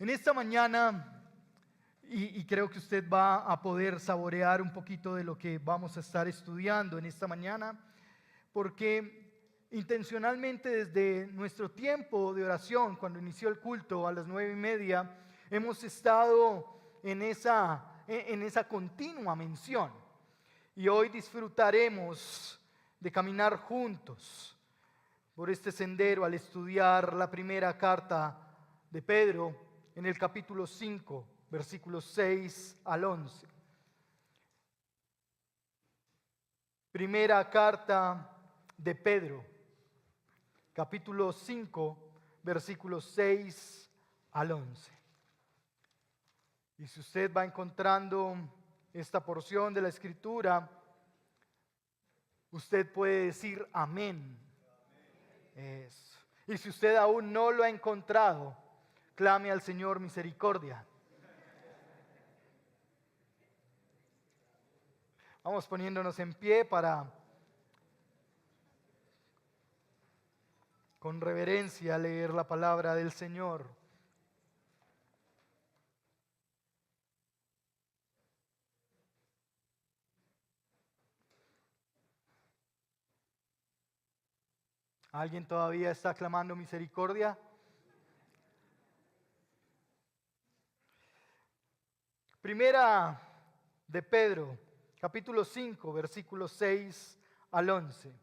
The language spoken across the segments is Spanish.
En esta mañana, y creo que usted va a poder saborear un poquito de lo que vamos a estar estudiando en esta mañana, porque intencionalmente desde nuestro tiempo de oración, cuando inició el culto a las 9:30, hemos estado en esa continua mención. Y hoy disfrutaremos de caminar juntos por este sendero al estudiar la primera carta de Pedro en el capítulo 5, versículos 6 al 11. Primera carta de Pedro, capítulo 5, versículos 6 al 11. Y si usted va encontrando esta porción de la Escritura, usted puede decir amén. Eso. Y si usted aún no lo ha encontrado, clame al Señor misericordia. Vamos poniéndonos en pie para, con reverencia, leer la palabra del Señor. ¿Alguien todavía está clamando misericordia? Primera de Pedro, capítulo 5, versículos 6 al 11.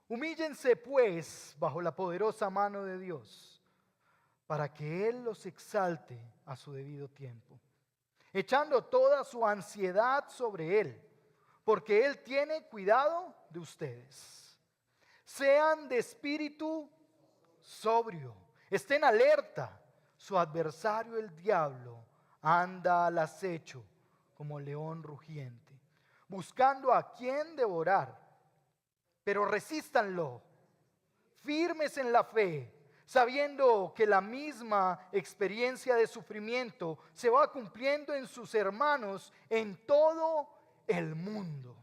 Humíllense pues bajo la poderosa mano de Dios, para que Él los exalte a su debido tiempo, echando toda su ansiedad sobre Él, porque Él tiene cuidado de ustedes. Sean de espíritu sobrio, estén alerta. Su adversario el diablo anda al acecho como león rugiente, buscando a quien devorar. Pero resístanlo, firmes en la fe, sabiendo que la misma experiencia de sufrimiento se va cumpliendo en sus hermanos en todo el mundo.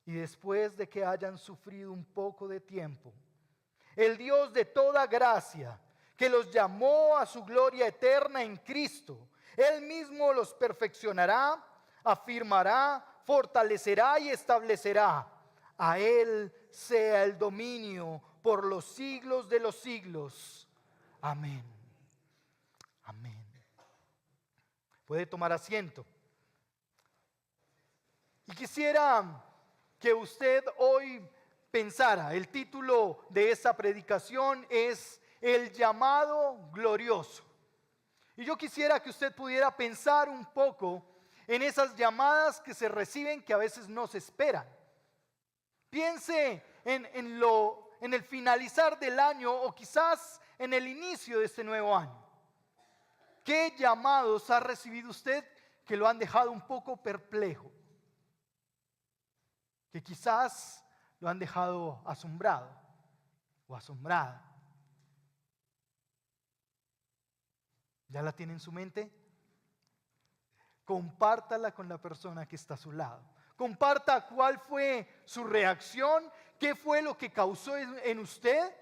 Y después de que hayan sufrido un poco de tiempo, el Dios de toda gracia, que los llamó a su gloria eterna en Cristo, Él mismo los perfeccionará, afirmará, fortalecerá y establecerá. A Él sea el dominio por los siglos de los siglos. Amén. Amén. Puede tomar asiento. Y quisiera que usted hoy pensara, el título de esta predicación es El llamado glorioso. Y yo quisiera que usted pudiera pensar un poco en esas llamadas que se reciben que a veces no se esperan. Piense en el finalizar del año o quizás en el inicio de este nuevo año. ¿Qué llamados ha recibido usted que lo han dejado un poco perplejo? Que quizás lo han dejado asombrado o asombrada. ¿Ya la tiene en su mente? Compártala con la persona que está a su lado. Comparta cuál fue su reacción, qué fue lo que causó en usted,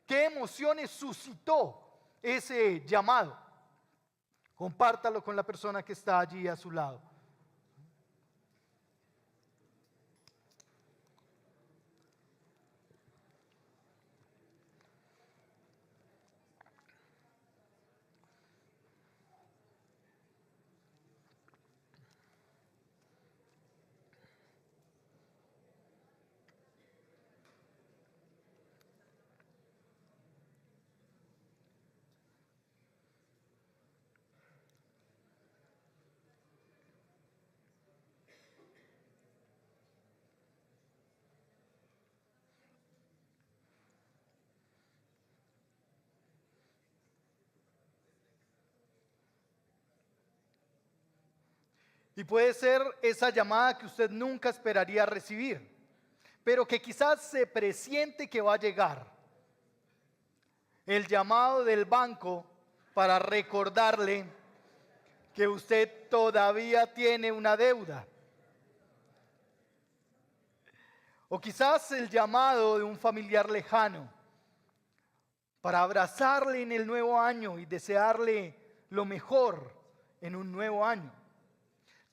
qué emociones suscitó ese llamado. Compártalo con la persona que está allí a su lado. Y puede ser esa llamada que usted nunca esperaría recibir, pero que quizás se presiente que va a llegar. El llamado del banco para recordarle que usted todavía tiene una deuda. O quizás el llamado de un familiar lejano para abrazarle en el nuevo año y desearle lo mejor en un nuevo año.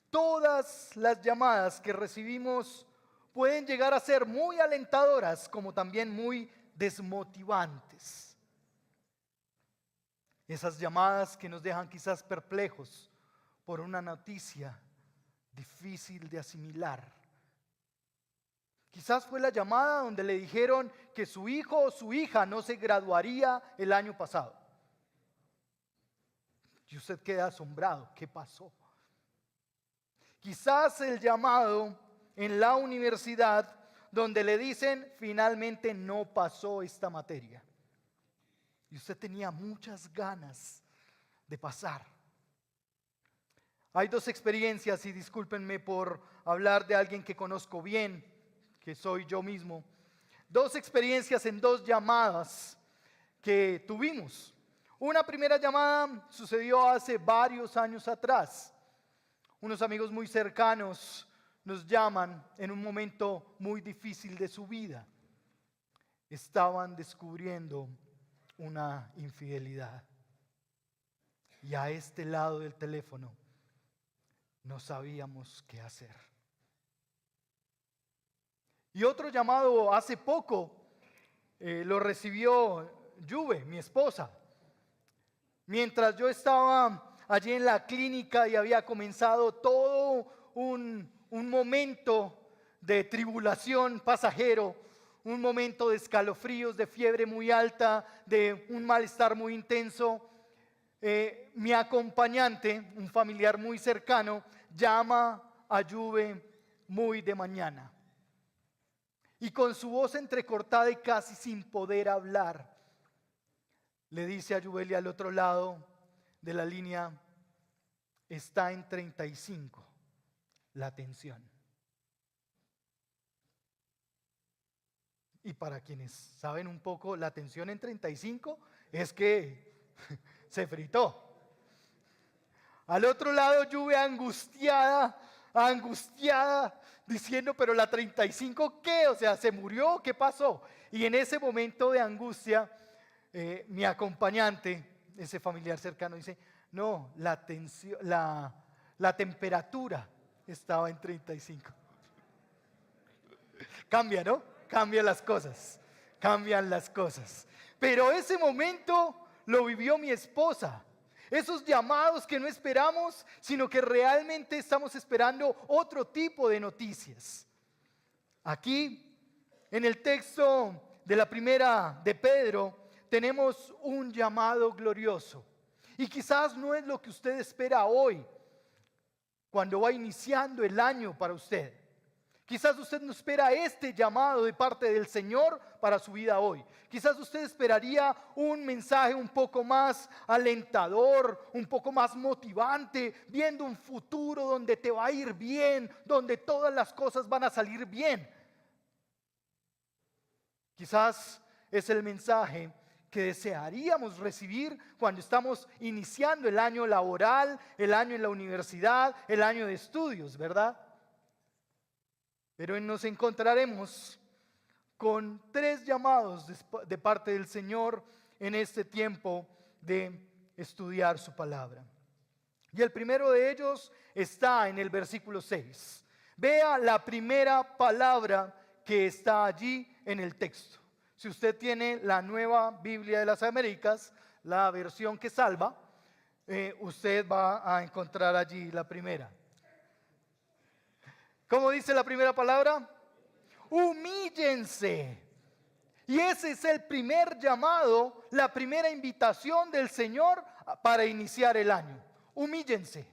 Todas las llamadas que recibimos pueden llegar a ser muy alentadoras como también muy desmotivantes. Esas llamadas que nos dejan quizás perplejos por una noticia difícil de asimilar. Quizás fue la llamada donde le dijeron que su hijo o su hija no se graduaría el año pasado. Y usted queda asombrado, ¿qué pasó? Quizás el llamado en la universidad donde le dicen finalmente no pasó esta materia. Y usted tenía muchas ganas de pasar. Hay dos experiencias, y discúlpenme por hablar de alguien que conozco bien, que soy yo mismo. Dos experiencias en dos llamadas que tuvimos. Una primera llamada sucedió hace varios años atrás. Unos amigos muy cercanos nos llaman en un momento muy difícil de su vida. Estaban descubriendo una infidelidad. Y a este lado del teléfono no sabíamos qué hacer. Y otro llamado hace poco lo recibió Juve, mi esposa. Mientras yo estaba allí en la clínica y había comenzado todo un momento de tribulación pasajero, un momento de escalofríos, de fiebre muy alta, de un malestar muy intenso, mi acompañante, un familiar muy cercano, llama a Juve muy de mañana. Y con su voz entrecortada y casi sin poder hablar, le dice a Juvelia al otro lado de la línea: está en 35 la tensión. Y para quienes saben un poco, la tensión en 35 es que se fritó. Al otro lado, Juve angustiada, diciendo, pero la 35, ¿qué? O sea, ¿se murió? ¿Qué pasó? Y en ese momento de angustia, mi acompañante, ese familiar cercano, dice, no, la temperatura estaba en 35. Cambia, ¿no? Cambian las cosas. Pero ese momento lo vivió mi esposa. Esos llamados que no esperamos, sino que realmente estamos esperando otro tipo de noticias. Aquí, en el texto de la primera de Pedro, tenemos un llamado glorioso. Y quizás no es lo que usted espera hoy, cuando va iniciando el año para usted. Quizás usted no espera este llamado de parte del Señor para su vida hoy. Quizás usted esperaría un mensaje un poco más alentador, un poco más motivante, viendo un futuro donde te va a ir bien, donde todas las cosas van a salir bien. Quizás es el mensaje que desearíamos recibir cuando estamos iniciando el año laboral, el año en la universidad, el año de estudios, ¿verdad? Pero nos encontraremos con tres llamados de parte del Señor en este tiempo de estudiar su palabra. Y el primero de ellos está en el versículo 6. Vea la primera palabra que está allí en el texto. Si usted tiene la Nueva Biblia de las Américas, la versión que salva, usted va a encontrar allí la primera. ¿Cómo dice la primera palabra? Humíllense. Y ese es el primer llamado, la primera invitación del Señor para iniciar el año. Humíllense.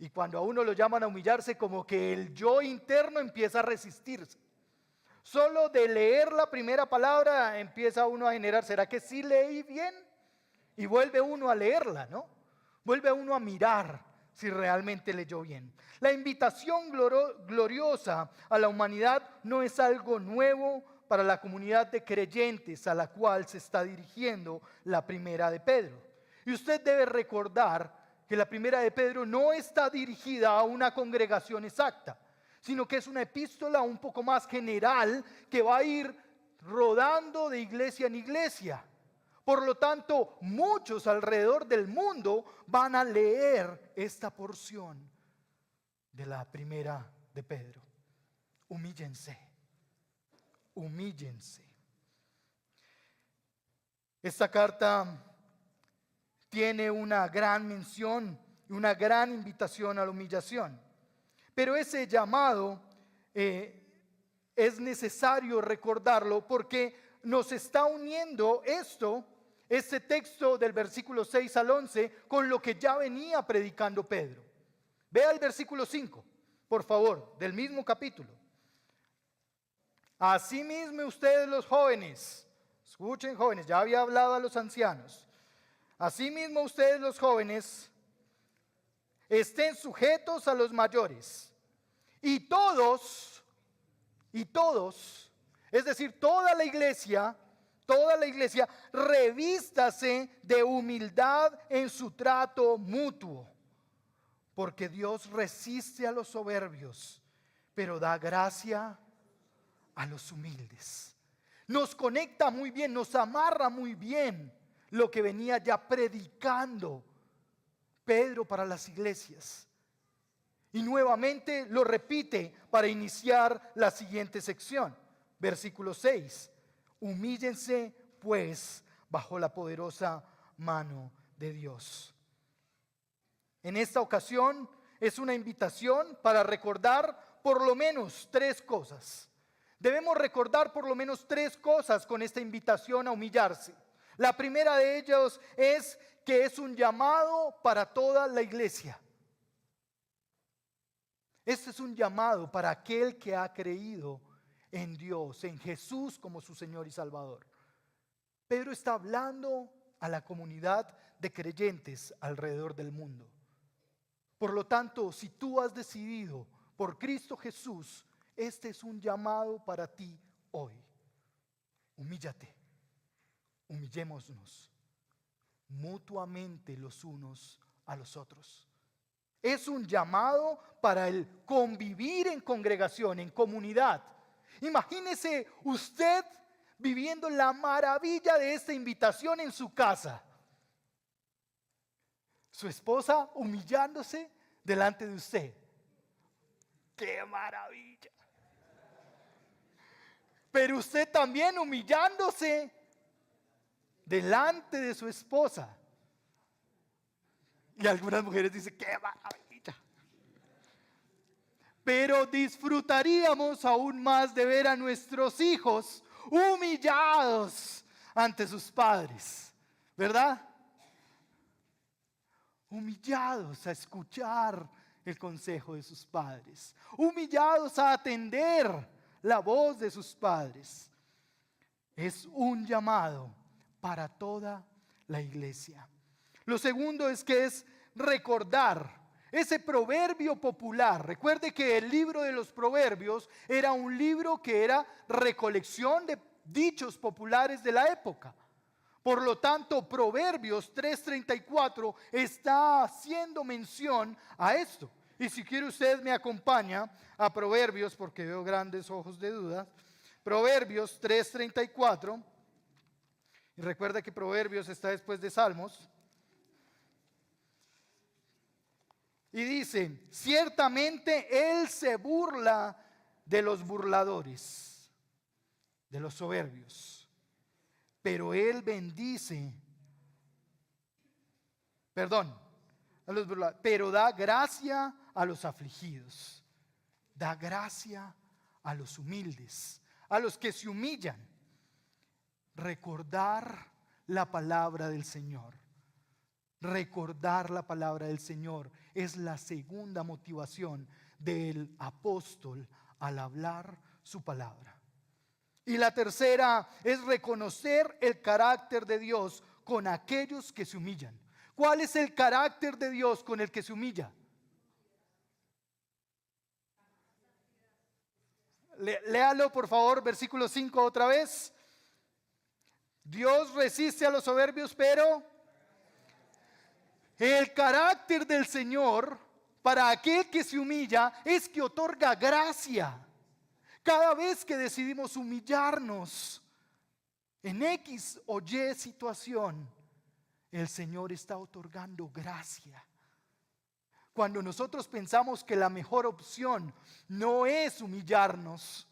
Y cuando a uno lo llaman a humillarse, como que el yo interno empieza a resistirse. Solo de leer la primera palabra empieza uno a generar, ¿será que sí leí bien? Y vuelve uno a leerla, ¿no? Vuelve uno a mirar si realmente leyó bien. La invitación gloriosa a la humanidad no es algo nuevo para la comunidad de creyentes a la cual se está dirigiendo la primera de Pedro. Y usted debe recordar que la primera de Pedro no está dirigida a una congregación exacta, sino que es una epístola un poco más general que va a ir rodando de iglesia en iglesia. Por lo tanto, muchos alrededor del mundo van a leer esta porción de la primera de Pedro. Humíllense, humíllense. Esta carta tiene una gran mención y una gran invitación a la humillación. Pero ese llamado es necesario recordarlo porque nos está uniendo este texto del versículo 6 al 11 con lo que ya venía predicando Pedro. Vea el versículo 5, por favor, del mismo capítulo. Asimismo ustedes los jóvenes, escuchen jóvenes, ya había hablado a los ancianos. Asimismo ustedes los jóvenes estén sujetos a los mayores. Y todos, es decir, toda la iglesia, revístase de humildad en su trato mutuo. Porque Dios resiste a los soberbios, pero da gracia a los humildes. Nos conecta muy bien, nos amarra muy bien lo que venía ya predicando Pedro para las iglesias. Y nuevamente lo repite para iniciar la siguiente sección. Versículo 6. Humíllense pues bajo la poderosa mano de Dios. En esta ocasión es una invitación para recordar por lo menos 3 cosas. Debemos recordar por lo menos 3 cosas con esta invitación a humillarse. La primera de ellas es que es un llamado para toda la iglesia. Este es un llamado para aquel que ha creído en Dios, en Jesús como su Señor y Salvador. Pedro está hablando a la comunidad de creyentes alrededor del mundo. Por lo tanto, si tú has decidido por Cristo Jesús, este es un llamado para ti hoy. Humíllate, humillémonos mutuamente los unos a los otros. Es un llamado para el convivir en congregación, en comunidad. Imagínese usted viviendo la maravilla de esta invitación en su casa. Su esposa humillándose delante de usted. ¡Qué maravilla! Pero usted también humillándose delante de su esposa. Y algunas mujeres dicen, ¡qué maravilla! Pero disfrutaríamos aún más de ver a nuestros hijos humillados ante sus padres, ¿verdad? Humillados a escuchar el consejo de sus padres, humillados a atender la voz de sus padres. Es un llamado para toda la iglesia. Lo segundo es que es recordar ese proverbio popular. Recuerde que el libro de los proverbios era un libro que era recolección de dichos populares de la época. Por lo tanto, Proverbios 3:34 está haciendo mención a esto. Y si quiere usted me acompaña a Proverbios, porque veo grandes ojos de duda. Proverbios 3:34. Y recuerda que Proverbios está después de Salmos. Y dice, ciertamente Él se burla de los burladores, de los soberbios, pero Él bendice, pero da gracia a los afligidos, da gracia a los humildes, a los que se humillan. Recordar la palabra del Señor. Recordar la palabra del Señor es la segunda motivación del apóstol al hablar su palabra. Y la tercera es reconocer el carácter de Dios con aquellos que se humillan. ¿Cuál es el carácter de Dios con el que se humilla? Léalo por favor, versículo 5 otra vez. Dios resiste a los soberbios, pero el carácter del Señor para aquel que se humilla es que otorga gracia. Cada vez que decidimos humillarnos En X o Y situación, el Señor está otorgando gracia. Cuando nosotros pensamos que la mejor opción no es humillarnos,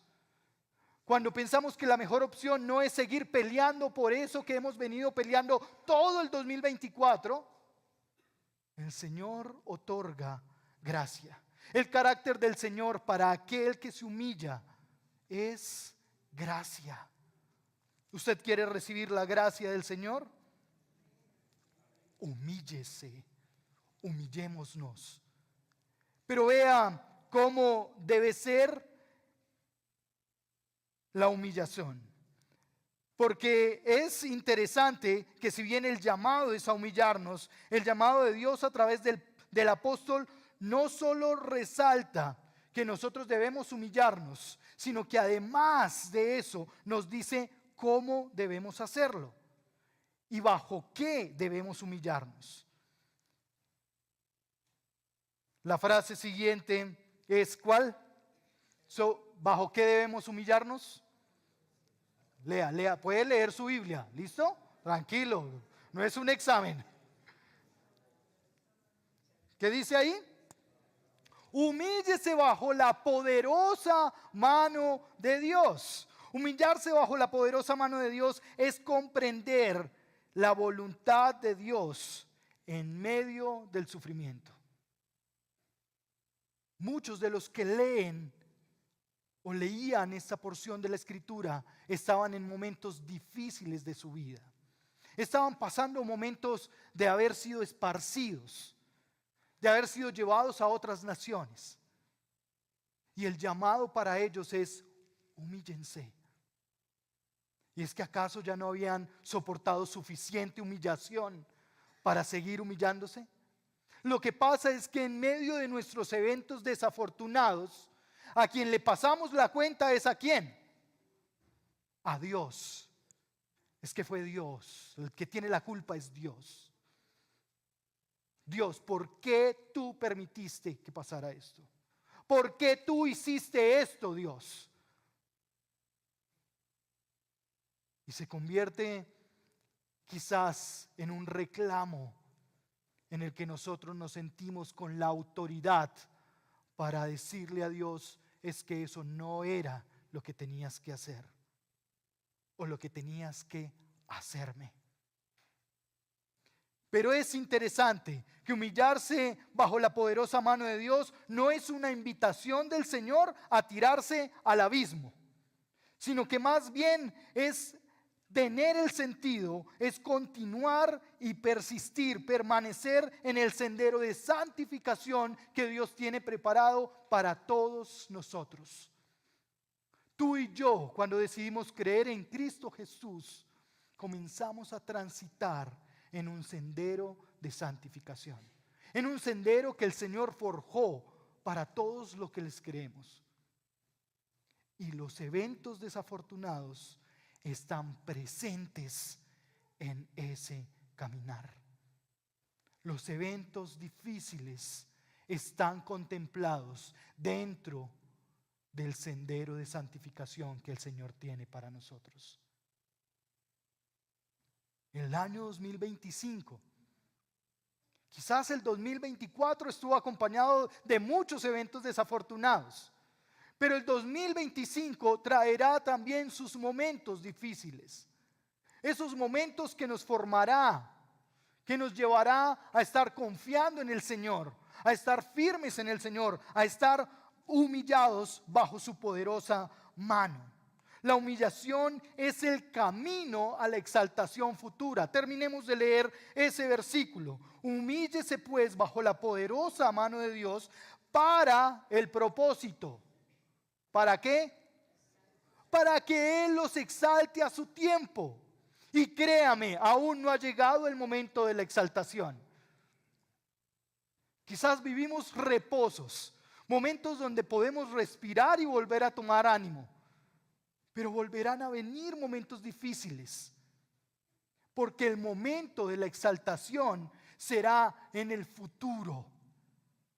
cuando pensamos que la mejor opción no es seguir peleando por eso que hemos venido peleando todo el 2024, el Señor otorga gracia. El carácter del Señor para aquel que se humilla es gracia. ¿Usted quiere recibir la gracia del Señor? Humíllese, humillémonos. Pero vea cómo debe ser la humillación. Porque es interesante que si bien el llamado es a humillarnos, el llamado de Dios a través del apóstol no solo resalta que nosotros debemos humillarnos, sino que además de eso nos dice cómo debemos hacerlo y bajo qué debemos humillarnos. La frase siguiente es ¿cuál? ¿Bajo qué debemos humillarnos? Lea, puede leer su Biblia, ¿listo? Tranquilo, no es un examen. ¿Qué dice ahí? Humíllese bajo la poderosa mano de Dios. Humillarse bajo la poderosa mano de Dios es comprender la voluntad de Dios en medio del sufrimiento. Muchos de los que leen o leían esta porción de la Escritura estaban en momentos difíciles de su vida. Estaban pasando momentos de haber sido esparcidos, de haber sido llevados a otras naciones. Y el llamado para ellos es: humíllense. ¿Y es que acaso ya no habían soportado suficiente humillación para seguir humillándose? Lo que pasa es que en medio de nuestros eventos desafortunados, a quien le pasamos la cuenta es ¿a quién? A Dios. Es que fue Dios. El que tiene la culpa es Dios. Dios, ¿por qué tú permitiste que pasara esto? ¿Por qué tú hiciste esto, Dios? Y se convierte quizás en un reclamo en el que nosotros nos sentimos con la autoridad para decirle a Dios: es que eso no era lo que tenías que hacer o lo que tenías que hacerme. Pero es interesante que humillarse bajo la poderosa mano de Dios no es una invitación del Señor a tirarse al abismo, sino que más bien es tener el sentido, es continuar y persistir, permanecer en el sendero de santificación que Dios tiene preparado para todos nosotros. Tú y yo, cuando decidimos creer en Cristo Jesús, comenzamos a transitar en un sendero de santificación, en un sendero que el Señor forjó para todos los que les creemos. Y los eventos desafortunados están presentes en ese caminar. Los eventos difíciles están contemplados dentro del sendero de santificación que el Señor tiene para nosotros. El año 2025, quizás el 2024 estuvo acompañado de muchos eventos desafortunados, pero el 2025 traerá también sus momentos difíciles. Esos momentos que nos formará, que nos llevará a estar confiando en el Señor, a estar firmes en el Señor, a estar humillados bajo su poderosa mano. La humillación es el camino a la exaltación futura. Terminemos de leer ese versículo. Humíllese pues bajo la poderosa mano de Dios para el propósito. ¿Para qué? Para que Él los exalte a su tiempo. Y créame, aún no ha llegado el momento de la exaltación. Quizás vivimos reposos, momentos donde podemos respirar y volver a tomar ánimo. Pero volverán a venir momentos difíciles. Porque el momento de la exaltación será en el futuro.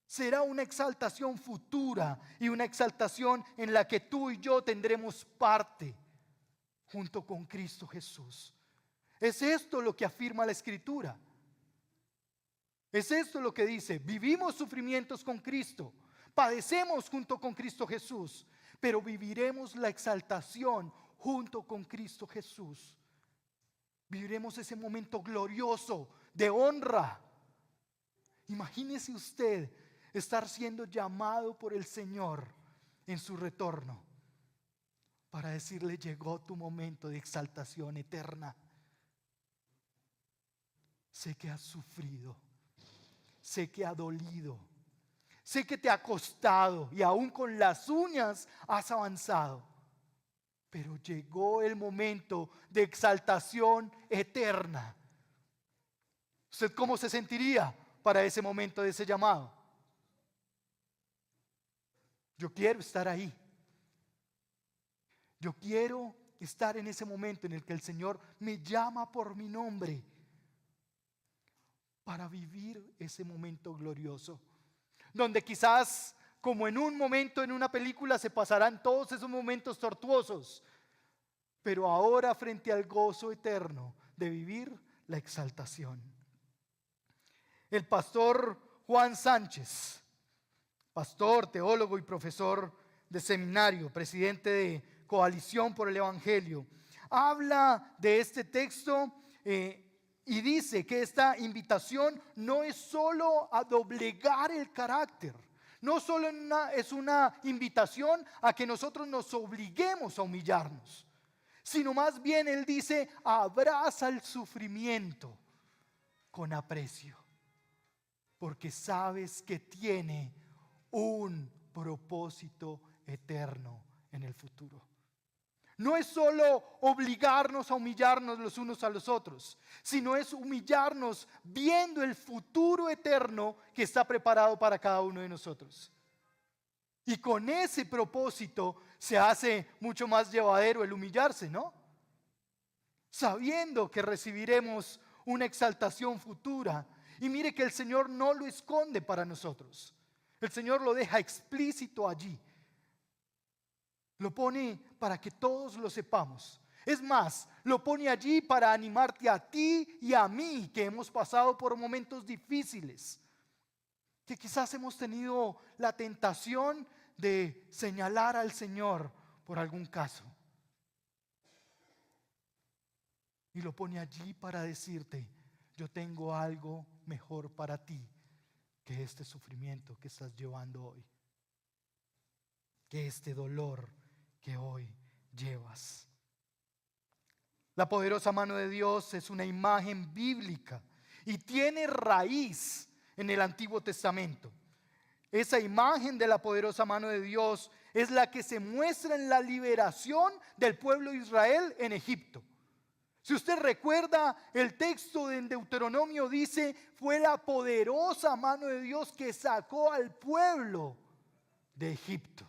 Será una exaltación futura y una exaltación en la que tú y yo tendremos parte junto con Cristo Jesús. Es esto lo que afirma la Escritura. Es esto lo que dice: vivimos sufrimientos con Cristo, padecemos junto con Cristo Jesús, pero viviremos la exaltación junto con Cristo Jesús. Viviremos ese momento glorioso de honra. Imagínese usted estar siendo llamado por el Señor en su retorno para decirle: llegó tu momento de exaltación eterna. Sé que has sufrido, sé que ha dolido, sé que te ha costado y aún con las uñas has avanzado, pero llegó el momento de exaltación eterna. ¿Usted cómo se sentiría para ese momento de ese llamado? Yo quiero estar ahí. Yo quiero estar en ese momento en el que el Señor me llama por mi nombre para vivir ese momento glorioso, donde quizás, como en un momento en una película, se pasarán todos esos momentos tortuosos, pero ahora frente al gozo eterno de vivir la exaltación. El pastor Juan Sánchez, pastor, teólogo y profesor de seminario, presidente de Coalición por el Evangelio, habla de este texto y dice que esta invitación no es solo a doblegar el carácter, no solo es una invitación a que nosotros nos obliguemos a humillarnos, sino más bien él dice: abraza el sufrimiento con aprecio, porque sabes que tiene un propósito eterno en el futuro. No es solo obligarnos a humillarnos los unos a los otros, sino es humillarnos viendo el futuro eterno que está preparado para cada uno de nosotros. Y con ese propósito se hace mucho más llevadero el humillarse, ¿no? Sabiendo que recibiremos una exaltación futura. Y mire que el Señor no lo esconde para nosotros. El Señor lo deja explícito allí. Lo pone para que todos lo sepamos. Es más, lo pone allí para animarte a ti y a mí, que hemos pasado por momentos difíciles, que quizás hemos tenido la tentación de señalar al Señor por algún caso. Y lo pone allí para decirte: yo tengo algo mejor para ti que este sufrimiento que estás llevando hoy, que este dolor que hoy llevas. La poderosa mano de Dios es una imagen bíblica y tiene raíz en el Antiguo Testamento. Esa imagen de la poderosa mano de Dios es la que se muestra en la liberación del pueblo de Israel en Egipto. Si usted recuerda, el texto en Deuteronomio dice: fue la poderosa mano de Dios que sacó al pueblo de Egipto.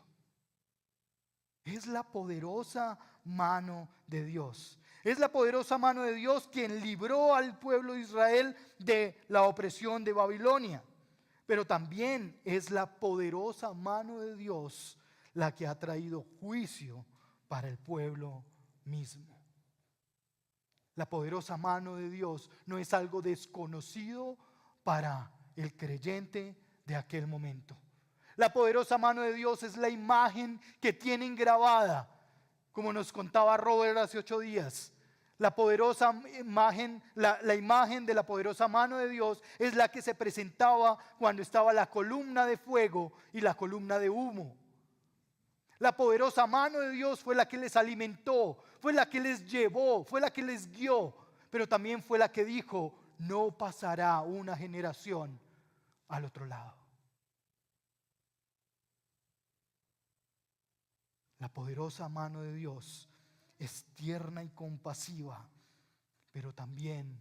Es la poderosa mano de Dios. Es la poderosa mano de Dios quien libró al pueblo de Israel de la opresión de Babilonia. Pero también es la poderosa mano de Dios la que ha traído juicio para el pueblo mismo. La poderosa mano de Dios no es algo desconocido para el creyente de aquel momento. La poderosa mano de Dios es la imagen que tienen grabada, como nos contaba Robert hace 8 días. La poderosa imagen, la imagen de la poderosa mano de Dios es la que se presentaba cuando estaba la columna de fuego y la columna de humo. La poderosa mano de Dios fue la que les alimentó, fue la que les llevó, fue la que les guió, pero también fue la que dijo: no pasará una generación al otro lado. La poderosa mano de Dios es tierna y compasiva, pero también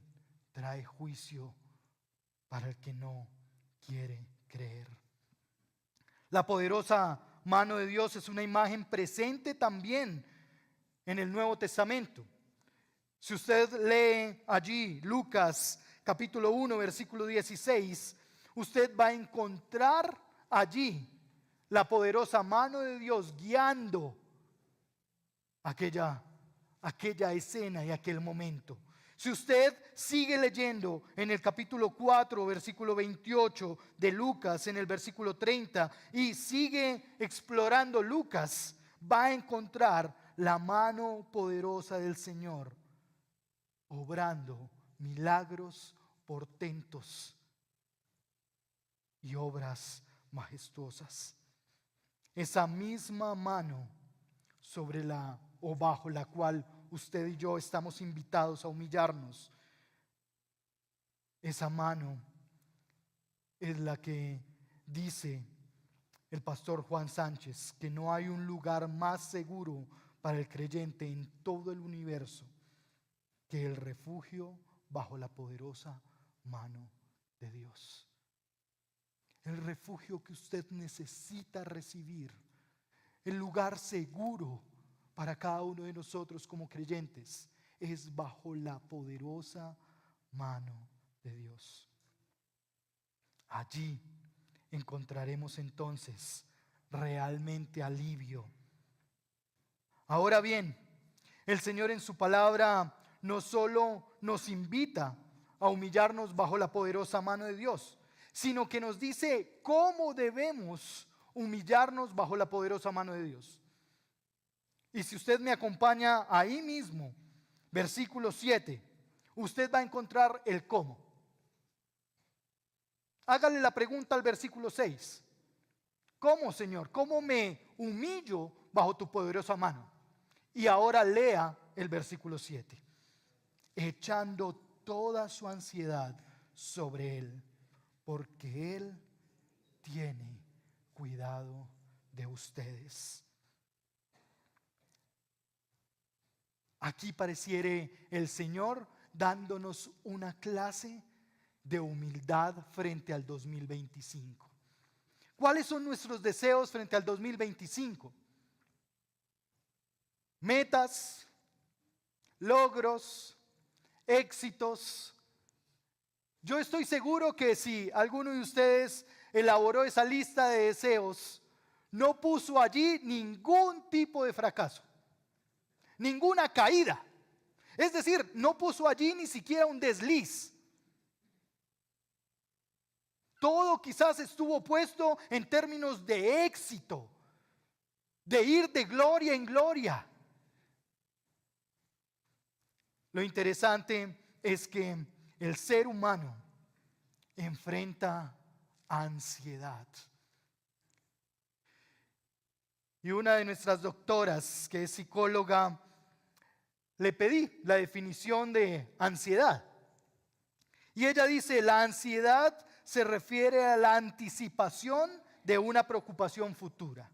trae juicio para el que no quiere creer. La poderosa mano de Dios es una imagen presente también en el Nuevo Testamento. Si usted lee allí Lucas capítulo 1 versículo 16, usted va a encontrar allí la poderosa mano de Dios guiando aquella aquella escena y aquel momento. Si usted sigue leyendo en el capítulo 4, versículo 28 de Lucas, en el versículo 30, y sigue explorando Lucas, va a encontrar la mano poderosa del Señor obrando milagros, portentos y obras majestuosas. Esa misma mano sobre la o bajo la cual usted y yo estamos invitados a humillarnos, esa mano es la que dice el pastor Juan Sánchez que no hay un lugar más seguro para el creyente en todo el universo que el refugio bajo la poderosa mano de Dios. El refugio que usted necesita recibir, el lugar seguro para cada uno de nosotros como creyentes, es bajo la poderosa mano de Dios. Allí encontraremos entonces realmente alivio. Ahora bien, el Señor en su palabra no solo nos invita a humillarnos bajo la poderosa mano de Dios, sino que nos dice cómo debemos humillarnos bajo la poderosa mano de Dios. Y si usted me acompaña ahí mismo, versículo 7, usted va a encontrar el cómo. Hágale la pregunta al versículo 6. ¿Cómo, Señor? ¿Cómo me humillo bajo tu poderosa mano? Y ahora lea el versículo 7. Echando toda su ansiedad sobre Él, porque Él tiene cuidado de ustedes. Aquí pareciere el Señor dándonos una clase de humildad frente al 2025. ¿Cuáles son nuestros deseos frente al 2025? Metas, logros, éxitos. Yo estoy seguro que si alguno de ustedes elaboró esa lista de deseos, no puso allí ningún tipo de fracaso, ninguna caída. Es decir, no puso allí ni siquiera un desliz. Todo quizás estuvo puesto en términos de éxito, de ir de gloria en gloria. Lo interesante es que el ser humano enfrenta ansiedad. Y una de nuestras doctoras, que es psicóloga, le pedí la definición de ansiedad. Y ella dice, la ansiedad se refiere a la anticipación de una preocupación futura.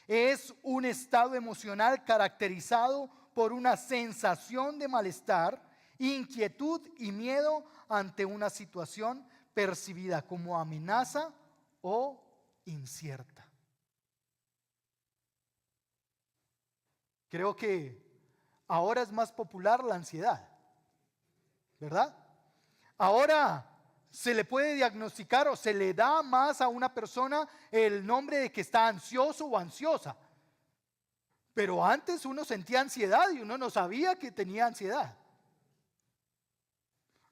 Es un estado emocional caracterizado por una sensación de malestar, inquietud y miedo ante una situación percibida como amenaza o incierta. Creo que ahora es más popular la ansiedad, ¿verdad? Ahora se le puede diagnosticar o se le da más a una persona el nombre de que está ansioso o ansiosa. Pero antes uno sentía ansiedad y uno no sabía que tenía ansiedad.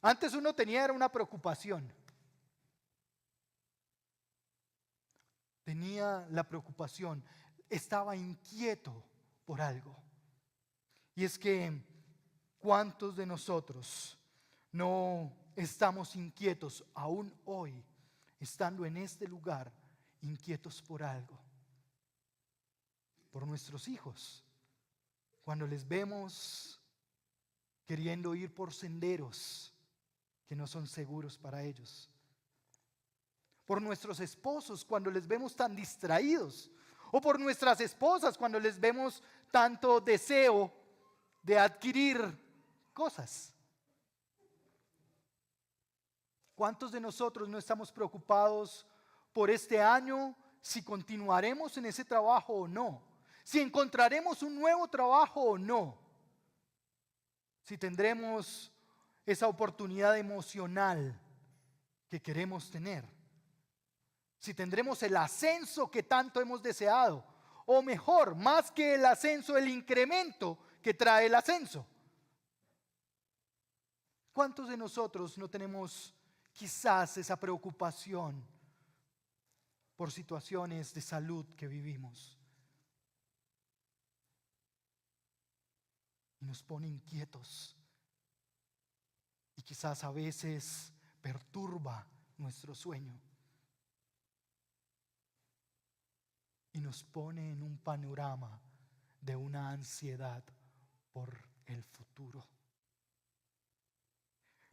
Antes uno tenía era una preocupación. Tenía la preocupación, estaba inquieto por algo. Y es que, ¿cuántos de nosotros no estamos inquietos aún hoy, estando en este lugar, inquietos por algo? Por nuestros hijos, cuando les vemos queriendo ir por senderos que no son seguros para ellos. Por nuestros esposos, cuando les vemos tan distraídos. O por nuestras esposas, cuando les vemos tanto deseo de adquirir cosas. ¿Cuántos de nosotros no estamos preocupados por este año, si continuaremos en ese trabajo o no? Si encontraremos un nuevo trabajo o no. Si tendremos esa oportunidad emocional que queremos tener. Si tendremos el ascenso que tanto hemos deseado. O mejor, más que el ascenso, el incremento que que trae el ascenso. ¿Cuántos de nosotros no tenemos quizás esa preocupación por situaciones de salud que vivimos? Y nos pone inquietos. Y quizás a veces perturba nuestro sueño. Y nos pone en un panorama de una ansiedad por el futuro.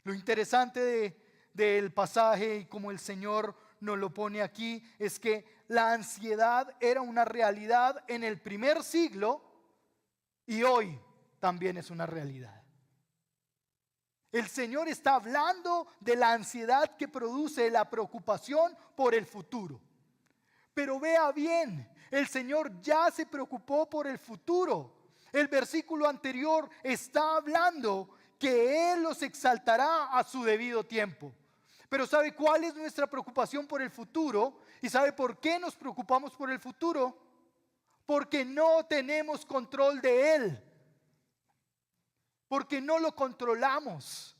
Lo interesante del pasaje y como el Señor nos lo pone aquí es que la ansiedad era una realidad en el primer siglo y hoy también es una realidad. El Señor está hablando de la ansiedad que produce la preocupación por el futuro. Pero vea bien, el Señor ya se preocupó por el futuro. El versículo anterior está hablando que Él los exaltará a su debido tiempo. Pero ¿sabe cuál es nuestra preocupación por el futuro? ¿Y sabe por qué nos preocupamos por el futuro? Porque no tenemos control de Él. Porque no lo controlamos.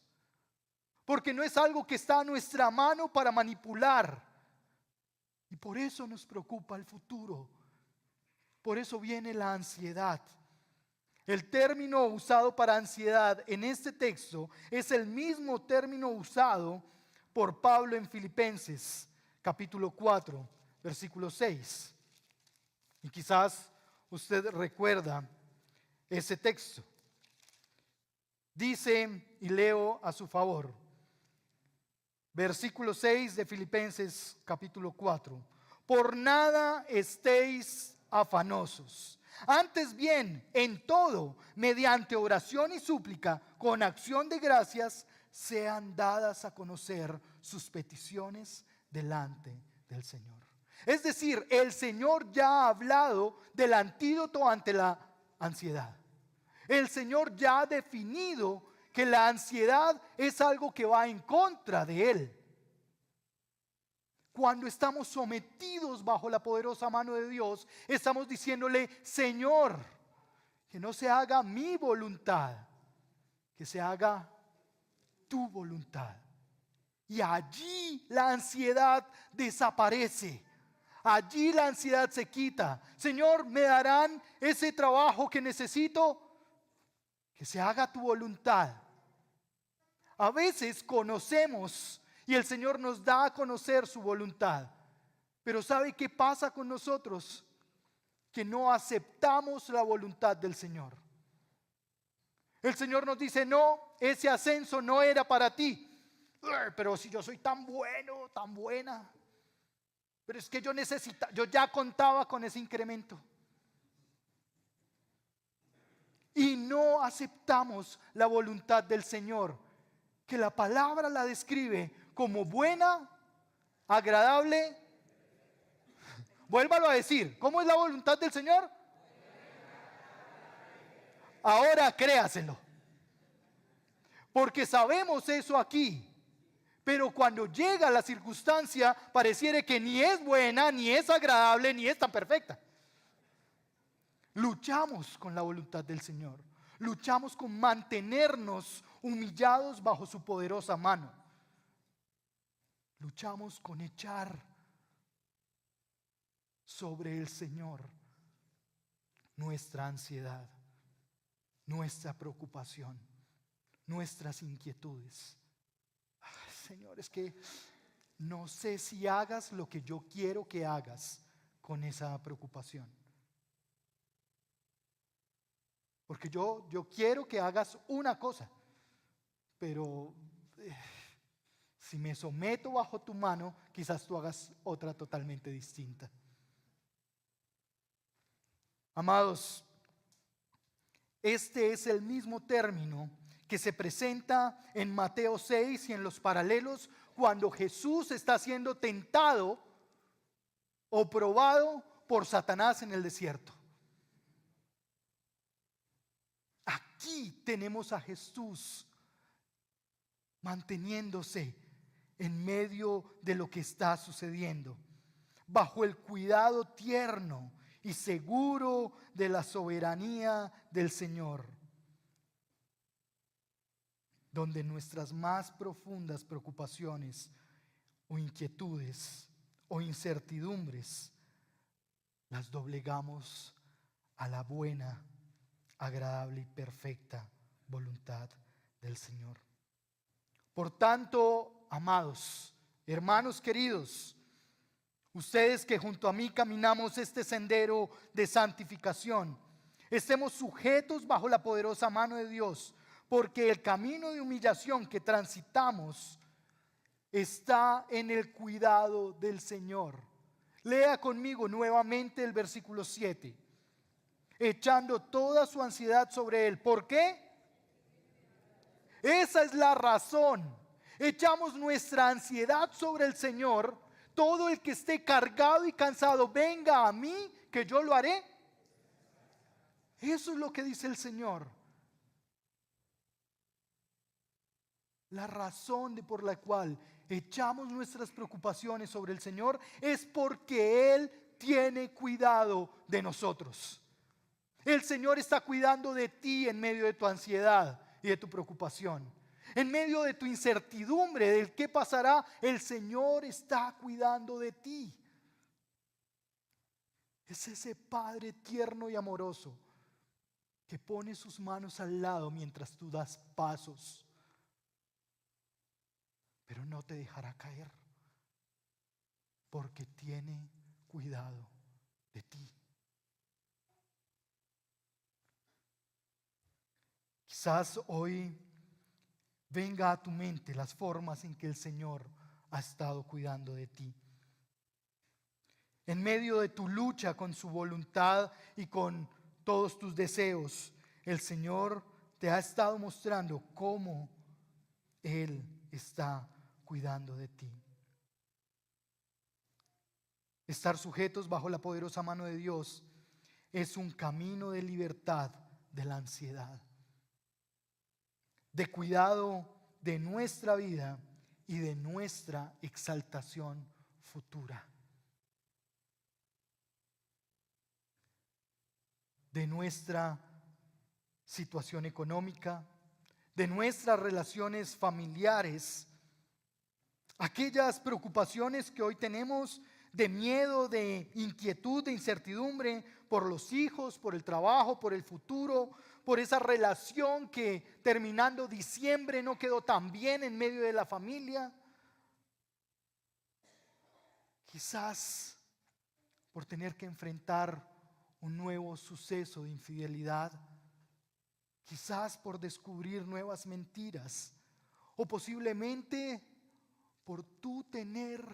Porque no es algo que está a nuestra mano para manipular. Y por eso nos preocupa el futuro. Por eso viene la ansiedad. El término usado para ansiedad en este texto es el mismo término usado por Pablo en Filipenses, capítulo 4, versículo 6. Y quizás usted recuerda ese texto. Dice, y leo a su favor, versículo 6 de Filipenses capítulo 4. Por nada estéis afanosos. Antes bien, en todo, mediante oración y súplica, con acción de gracias, sean dadas a conocer sus peticiones delante del Señor. Es decir, el Señor ya ha hablado del antídoto ante la ansiedad. El Señor ya ha definido que la ansiedad es algo que va en contra de Él. Cuando estamos sometidos bajo la poderosa mano de Dios, estamos diciéndole, Señor, que no se haga mi voluntad, que se haga tu voluntad. Y allí la ansiedad desaparece. Allí la ansiedad se quita. Señor, ¿me darán ese trabajo que necesito? Que se haga tu voluntad. A veces conocemos y el Señor nos da a conocer su voluntad. Pero ¿sabe qué pasa con nosotros? Que no aceptamos la voluntad del Señor. El Señor nos dice, no, ese ascenso no era para ti. Pero si yo soy tan bueno, tan buena. Pero es que yo ya contaba con ese incremento. Y no aceptamos la voluntad del Señor, que la palabra la describe como buena, agradable. Vuélvalo a decir, ¿cómo es la voluntad del Señor? Ahora créaselo. Porque sabemos eso aquí. Pero cuando llega la circunstancia, pareciera que ni es buena, ni es agradable, ni es tan perfecta. Luchamos con la voluntad del Señor. Luchamos con mantenernos humillados bajo su poderosa mano. Luchamos con echar sobre el Señor nuestra ansiedad, nuestra preocupación, nuestras inquietudes. Señor, es que no sé si hagas lo que yo quiero que hagas con esa preocupación. Porque yo quiero que hagas una cosa, pero si me someto bajo tu mano, quizás tú hagas otra totalmente distinta. Amados, este es el mismo término que se presenta en Mateo 6 y en los paralelos cuando Jesús está siendo tentado o probado por Satanás en el desierto. Aquí tenemos a Jesús manteniéndose en medio de lo que está sucediendo, bajo el cuidado tierno y seguro de la soberanía del Señor. donde nuestras más profundas preocupaciones o inquietudes o incertidumbres las doblegamos a la buena, agradable y perfecta voluntad del Señor. Por tanto, amados, hermanos queridos, ustedes que junto a mí caminamos este sendero de santificación, estemos sujetos bajo la poderosa mano de Dios, porque el camino de humillación que transitamos está en el cuidado del Señor. Lea conmigo nuevamente el versículo 7. Echando toda su ansiedad sobre Él. ¿Por qué? Esa es la razón. Echamos nuestra ansiedad sobre el Señor. Todo el que esté cargado y cansado, venga a mí, que yo lo haré. Eso es lo que dice el Señor. La razón por la cual echamos nuestras preocupaciones sobre el Señor es porque Él tiene cuidado de nosotros. El Señor está cuidando de ti en medio de tu ansiedad y de tu preocupación. En medio de tu incertidumbre del qué pasará, el Señor está cuidando de ti. Es ese Padre tierno y amoroso que pone sus manos al lado mientras tú das pasos, pero no te dejará caer, porque tiene cuidado de ti. Quizás hoy venga a tu mente las formas en que el Señor ha estado cuidando de ti. En medio de tu lucha con su voluntad y con todos tus deseos, el Señor te ha estado mostrando cómo Él está cuidando de ti. Estar sujetos bajo la poderosa mano de Dios es un camino de libertad de la ansiedad, de cuidado de nuestra vida y de nuestra exaltación futura, de nuestra situación económica, de nuestras relaciones familiares, aquellas preocupaciones que hoy tenemos de miedo, de inquietud, de incertidumbre por los hijos, por el trabajo, por el futuro, por esa relación que terminando diciembre no quedó tan bien en medio de la familia. Quizás por tener que enfrentar un nuevo suceso de infidelidad, quizás por descubrir nuevas mentiras, o posiblemente por tú tener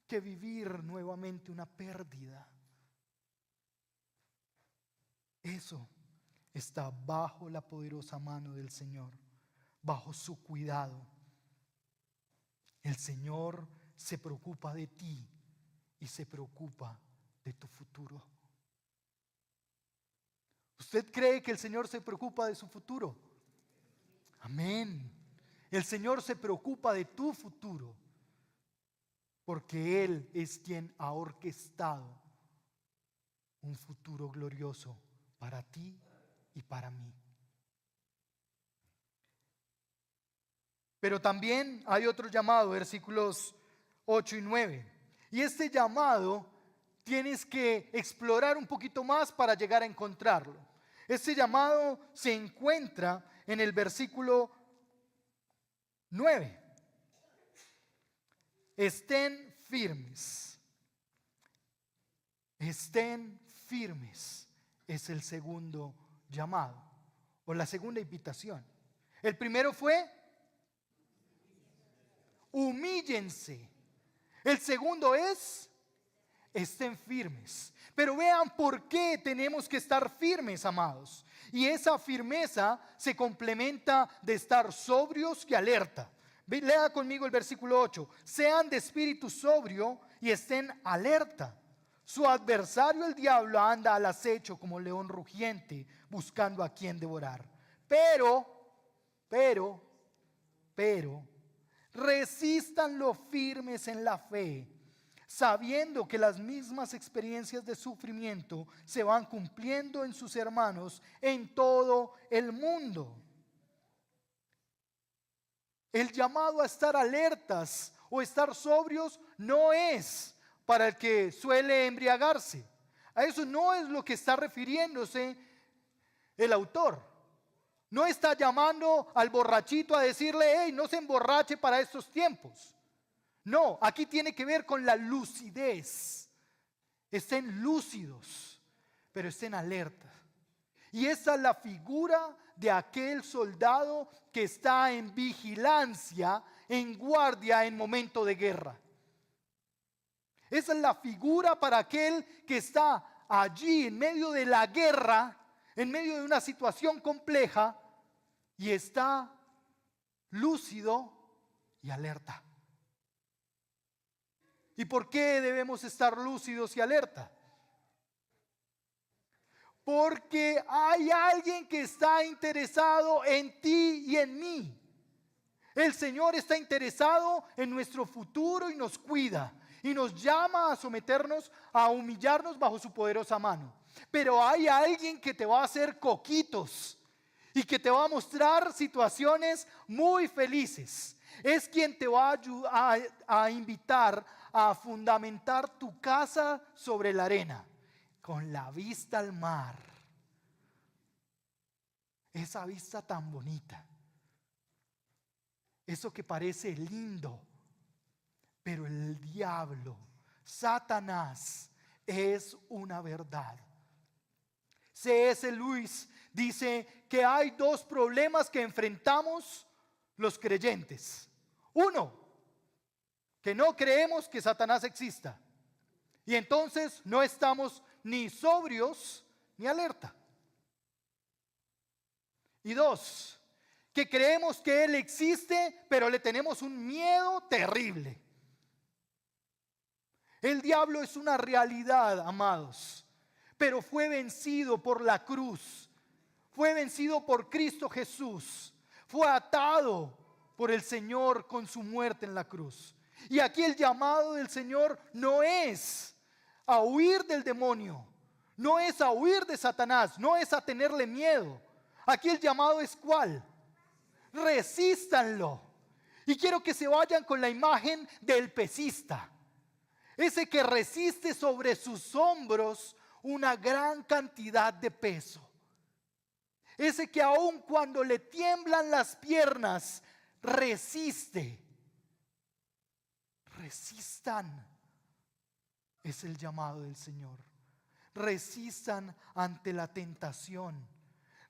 que vivir nuevamente una pérdida. Eso está bajo la poderosa mano del Señor, bajo su cuidado. El Señor se preocupa de ti y se preocupa de tu futuro. ¿Usted cree que el Señor se preocupa de su futuro? Amén. El Señor se preocupa de tu futuro, porque Él es quien ha orquestado un futuro glorioso para ti y para mí. Pero también hay otro llamado, versículos 8 y 9. Y este llamado tienes que explorar un poquito más para llegar a encontrarlo. Este llamado se encuentra en el versículo 9. Estén firmes. Estén firmes es el segundo llamado o la segunda invitación. El primero fue humíllense. El segundo es estén firmes. Pero vean por qué tenemos que estar firmes, amados. Y esa firmeza se complementa de estar sobrios y alerta. Lea conmigo el versículo 8. Sean de espíritu sobrio y estén alerta. Su adversario el diablo anda al acecho como león rugiente buscando a quien devorar. Pero, resístanlo firmes en la fe, sabiendo que las mismas experiencias de sufrimiento se van cumpliendo en sus hermanos en todo el mundo. El llamado a estar alertas o estar sobrios no es para el que suele embriagarse. A eso no es lo que está refiriéndose el autor. No está llamando al borrachito a decirle, hey, no se emborrache para estos tiempos. No, aquí tiene que ver con la lucidez. Estén lúcidos, pero estén alertas. Y esa es la figura de aquel soldado que está en vigilancia, en guardia en momento de guerra. Esa es la figura para aquel que está allí en medio de la guerra, en medio de una situación compleja y está lúcido y alerta. ¿Y por qué debemos estar lúcidos y alerta? Porque hay alguien que está interesado en ti y en mí. El Señor está interesado en nuestro futuro y nos cuida. Y nos llama a someternos, a humillarnos bajo su poderosa mano. Pero hay alguien que te va a hacer coquitos y que te va a mostrar situaciones muy felices. Es quien te va a ayudar, a invitar a fundamentar tu casa sobre la arena, con la vista al mar. Esa vista tan bonita. Eso que parece lindo. Pero el diablo, Satanás, es una verdad. C.S. Lewis dice que hay dos problemas que enfrentamos los creyentes. Uno, que no creemos que Satanás exista. Y entonces no estamos ni sobrios ni alerta. Y dos, que creemos que Él existe, pero le tenemos un miedo terrible. El diablo es una realidad, amados, pero fue vencido por la cruz. Fue vencido por Cristo Jesús. Fue atado por el Señor con su muerte en la cruz. Y aquí el llamado del Señor no es a huir del demonio, no es a huir de Satanás, no es a tenerle miedo. Aquí el llamado es ¿cuál? Resístanlo. Y quiero que se vayan con la imagen del pesista. Ese que resiste sobre sus hombros una gran cantidad de peso. Ese que aun cuando le tiemblan las piernas, resiste. Resistan. Es el llamado del Señor. Resistan ante la tentación.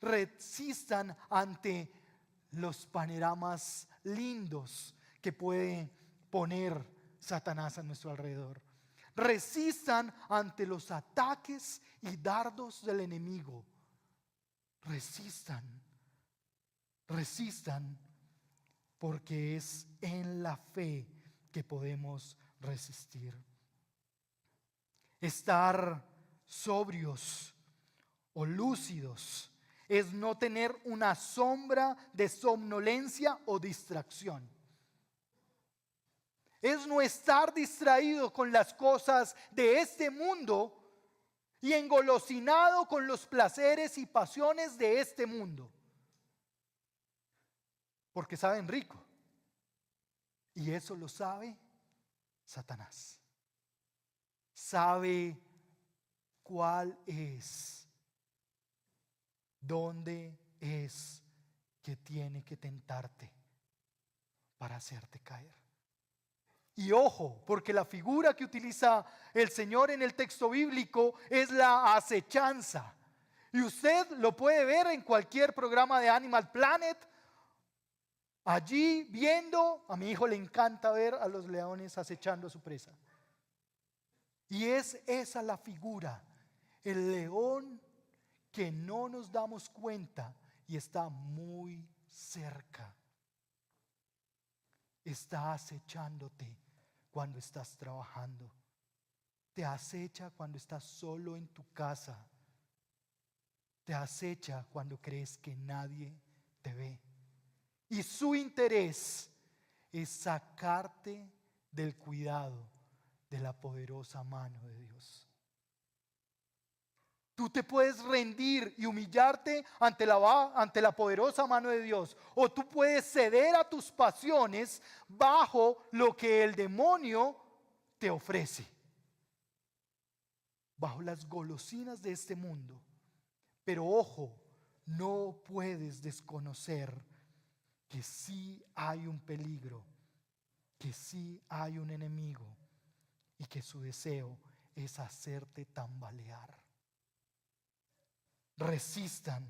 Resistan ante los panoramas lindos que puede poner Satanás a nuestro alrededor. Resistan ante los ataques y dardos del enemigo. Resistan. Resistan porque es en la fe que podemos resistir. Estar sobrios o lúcidos es no tener una sombra de somnolencia o distracción. Es no estar distraído con las cosas de este mundo y engolosinado con los placeres y pasiones de este mundo. Porque saben rico. Y eso lo sabe Satanás. Sabe cuál es, dónde es que tiene que tentarte para hacerte caer. Y ojo, porque la figura que utiliza el Señor en el texto bíblico es la acechanza. Y usted lo puede ver en cualquier programa de Animal Planet. Allí viendo, a mi hijo le encanta ver a los leones acechando a su presa. Y es esa la figura, el león que no nos damos cuenta y está muy cerca. Está acechándote cuando estás trabajando. Te acecha cuando estás solo en tu casa. Te acecha cuando crees que nadie te ve. Y su interés es sacarte del cuidado de la poderosa mano de Dios. Tú te puedes rendir y humillarte ante la poderosa mano de Dios. O tú puedes ceder a tus pasiones bajo lo que el demonio te ofrece. Bajo las golosinas de este mundo. Pero ojo, no puedes desconocer que sí hay un peligro, que sí hay un enemigo y que su deseo es hacerte tambalear. Resistan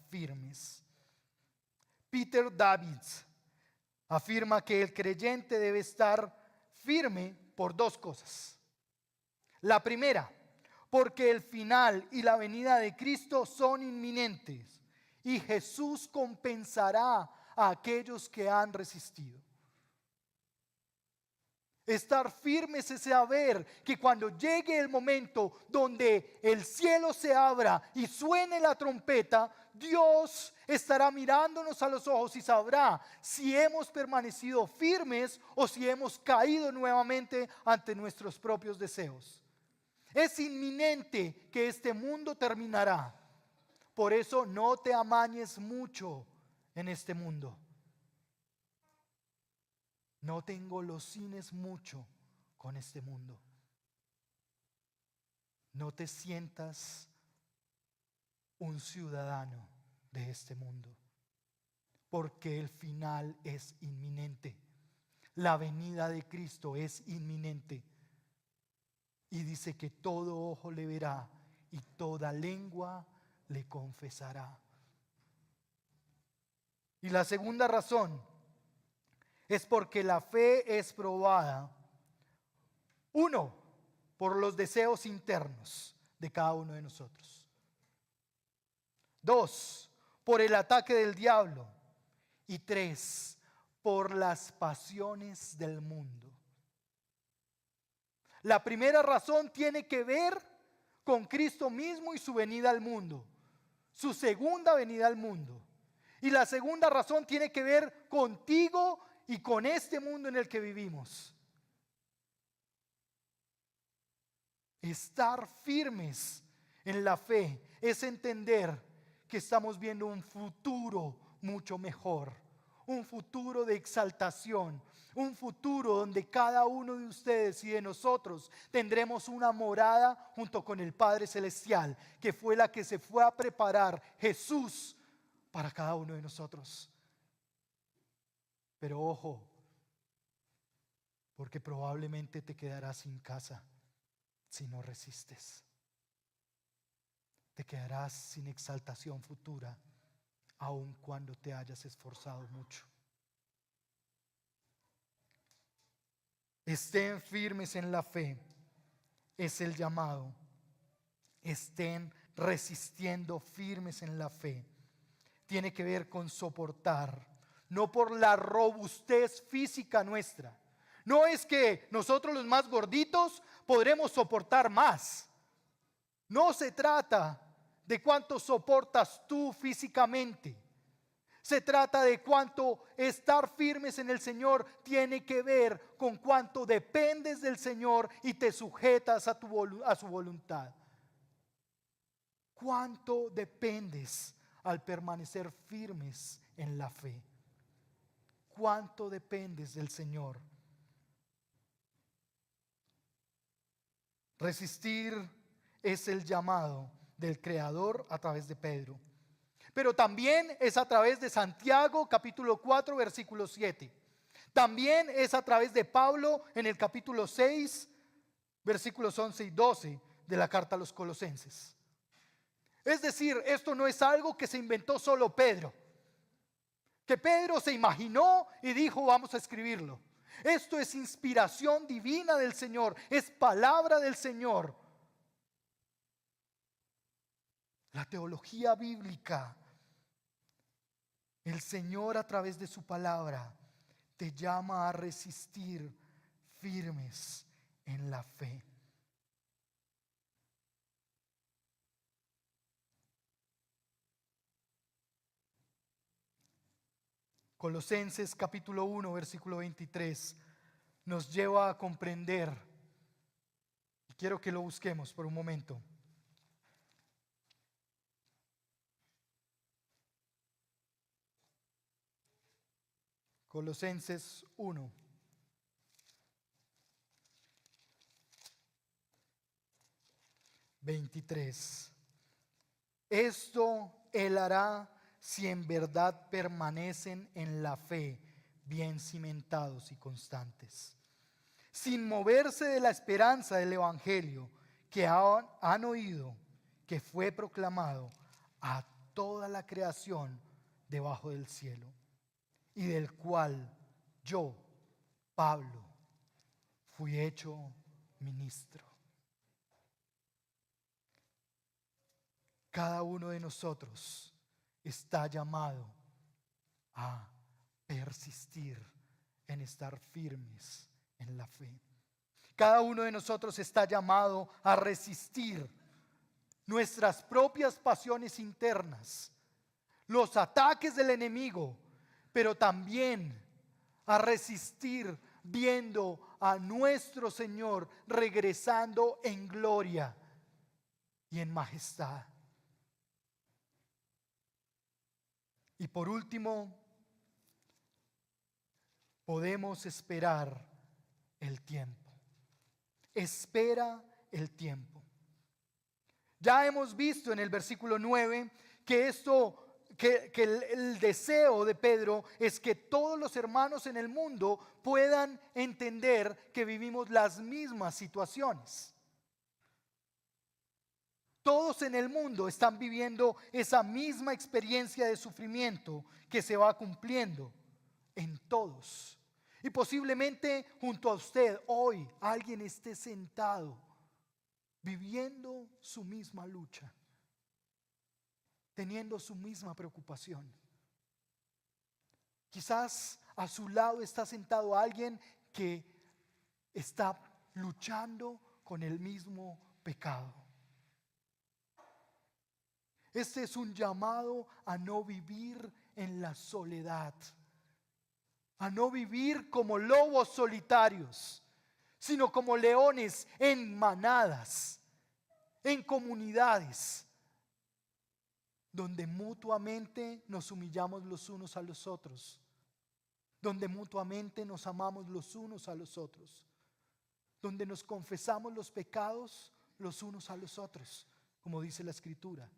firmes. Peter Davids afirma que el creyente debe estar firme por dos cosas. La primera, porque el final y la venida de Cristo son inminentes y Jesús compensará a aquellos que han resistido. Estar firmes es saber que cuando llegue el momento donde el cielo se abra y suene la trompeta, Dios estará mirándonos a los ojos y sabrá si hemos permanecido firmes o si hemos caído nuevamente ante nuestros propios deseos. Es inminente que este mundo terminará. Por eso no te amañes mucho en este mundo. No te engolosines mucho con este mundo. No te sientas un ciudadano de este mundo, porque el final es inminente. La venida de Cristo es inminente. Y dice que todo ojo le verá y toda lengua le confesará. Y la segunda razón es porque la fe es probada, uno, por los deseos internos de cada uno de nosotros. Dos, por el ataque del diablo. Y tres, por las pasiones del mundo. La primera razón tiene que ver con Cristo mismo y su venida al mundo, su segunda venida al mundo. Y la segunda razón tiene que ver contigo y con este mundo en el que vivimos. Estar firmes en la fe es entender que estamos viendo un futuro mucho mejor, un futuro de exaltación, un futuro donde cada uno de ustedes y de nosotros tendremos una morada junto con el Padre Celestial, que fue la que se fue a preparar Jesús para cada uno de nosotros. Pero ojo, porque probablemente te quedarás sin casa si no resistes. Te quedarás sin exaltación futura, aun cuando te hayas esforzado mucho. Estén firmes en la fe, es el llamado. Estén resistiendo firmes en la fe. Tiene que ver con soportar, no por la robustez física nuestra. No es que nosotros los más gorditos podremos soportar más. No se trata de cuánto soportas tú físicamente. Se trata de cuánto estar firmes en el Señor tiene que ver con cuánto dependes del Señor y te sujetas a su voluntad. ¿Cuánto dependes al permanecer firmes en la fe? ¿Cuánto dependes del Señor? Resistir es el llamado del Creador a través de Pedro. Pero también es a través de Santiago capítulo 4 versículo 7. También es a través de Pablo en el capítulo 6 versículos 11 y 12 de la carta a los Colosenses. Es decir, esto no es algo que se inventó solo Pedro, que Pedro se imaginó y dijo vamos a escribirlo. Esto es inspiración divina del Señor, es palabra del Señor. La teología bíblica, el Señor a través de su palabra te llama a resistir firmes en la fe. Colosenses capítulo 1 versículo 23 nos lleva a comprender Quiero que lo busquemos por un momento. Colosenses 1. Esto Él hará si en verdad permanecen en la fe, bien cimentados y constantes, sin moverse de la esperanza del Evangelio que han oído, que fue proclamado a toda la creación debajo del cielo, y del cual yo, Pablo, fui hecho ministro. Cada uno de nosotros está llamado a persistir en estar firmes en la fe. Cada uno de nosotros está llamado a resistir nuestras propias pasiones internas, los ataques del enemigo, pero también a resistir viendo a nuestro Señor regresando en gloria y en majestad. Y por último, podemos esperar el tiempo. Espera el tiempo. Ya hemos visto en el versículo 9 que el deseo de Pedro es que todos los hermanos en el mundo puedan entender que vivimos las mismas situaciones. Todos en el mundo están viviendo esa misma experiencia de sufrimiento que se va cumpliendo en todos. Y posiblemente junto a usted hoy alguien esté sentado viviendo su misma lucha, teniendo su misma preocupación. Quizás a su lado está sentado alguien que está luchando con el mismo pecado. Este es un llamado a no vivir en la soledad, a no vivir como lobos solitarios, sino como leones en manadas, en comunidades, donde mutuamente nos humillamos los unos a los otros, donde mutuamente nos amamos los unos a los otros, donde nos confesamos los pecados los unos a los otros, como dice la Escritura,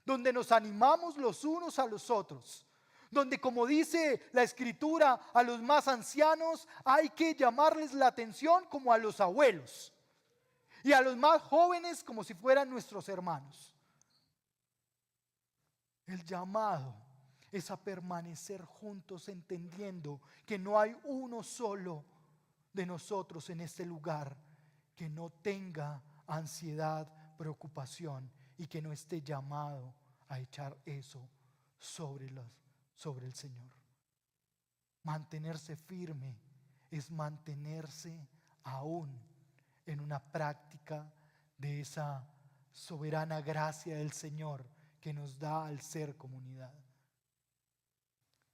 donde nos animamos los unos a los otros, donde, como dice la Escritura, a los más ancianos hay que llamarles la atención como a los abuelos, y a los más jóvenes como si fueran nuestros hermanos. El llamado es a permanecer juntos, entendiendo que no hay uno solo de nosotros en este lugar que no tenga ansiedad, preocupación y que no esté llamado a echar eso sobre el Señor. Mantenerse firme es mantenerse aún en una práctica de esa soberana gracia del Señor que nos da al ser comunidad.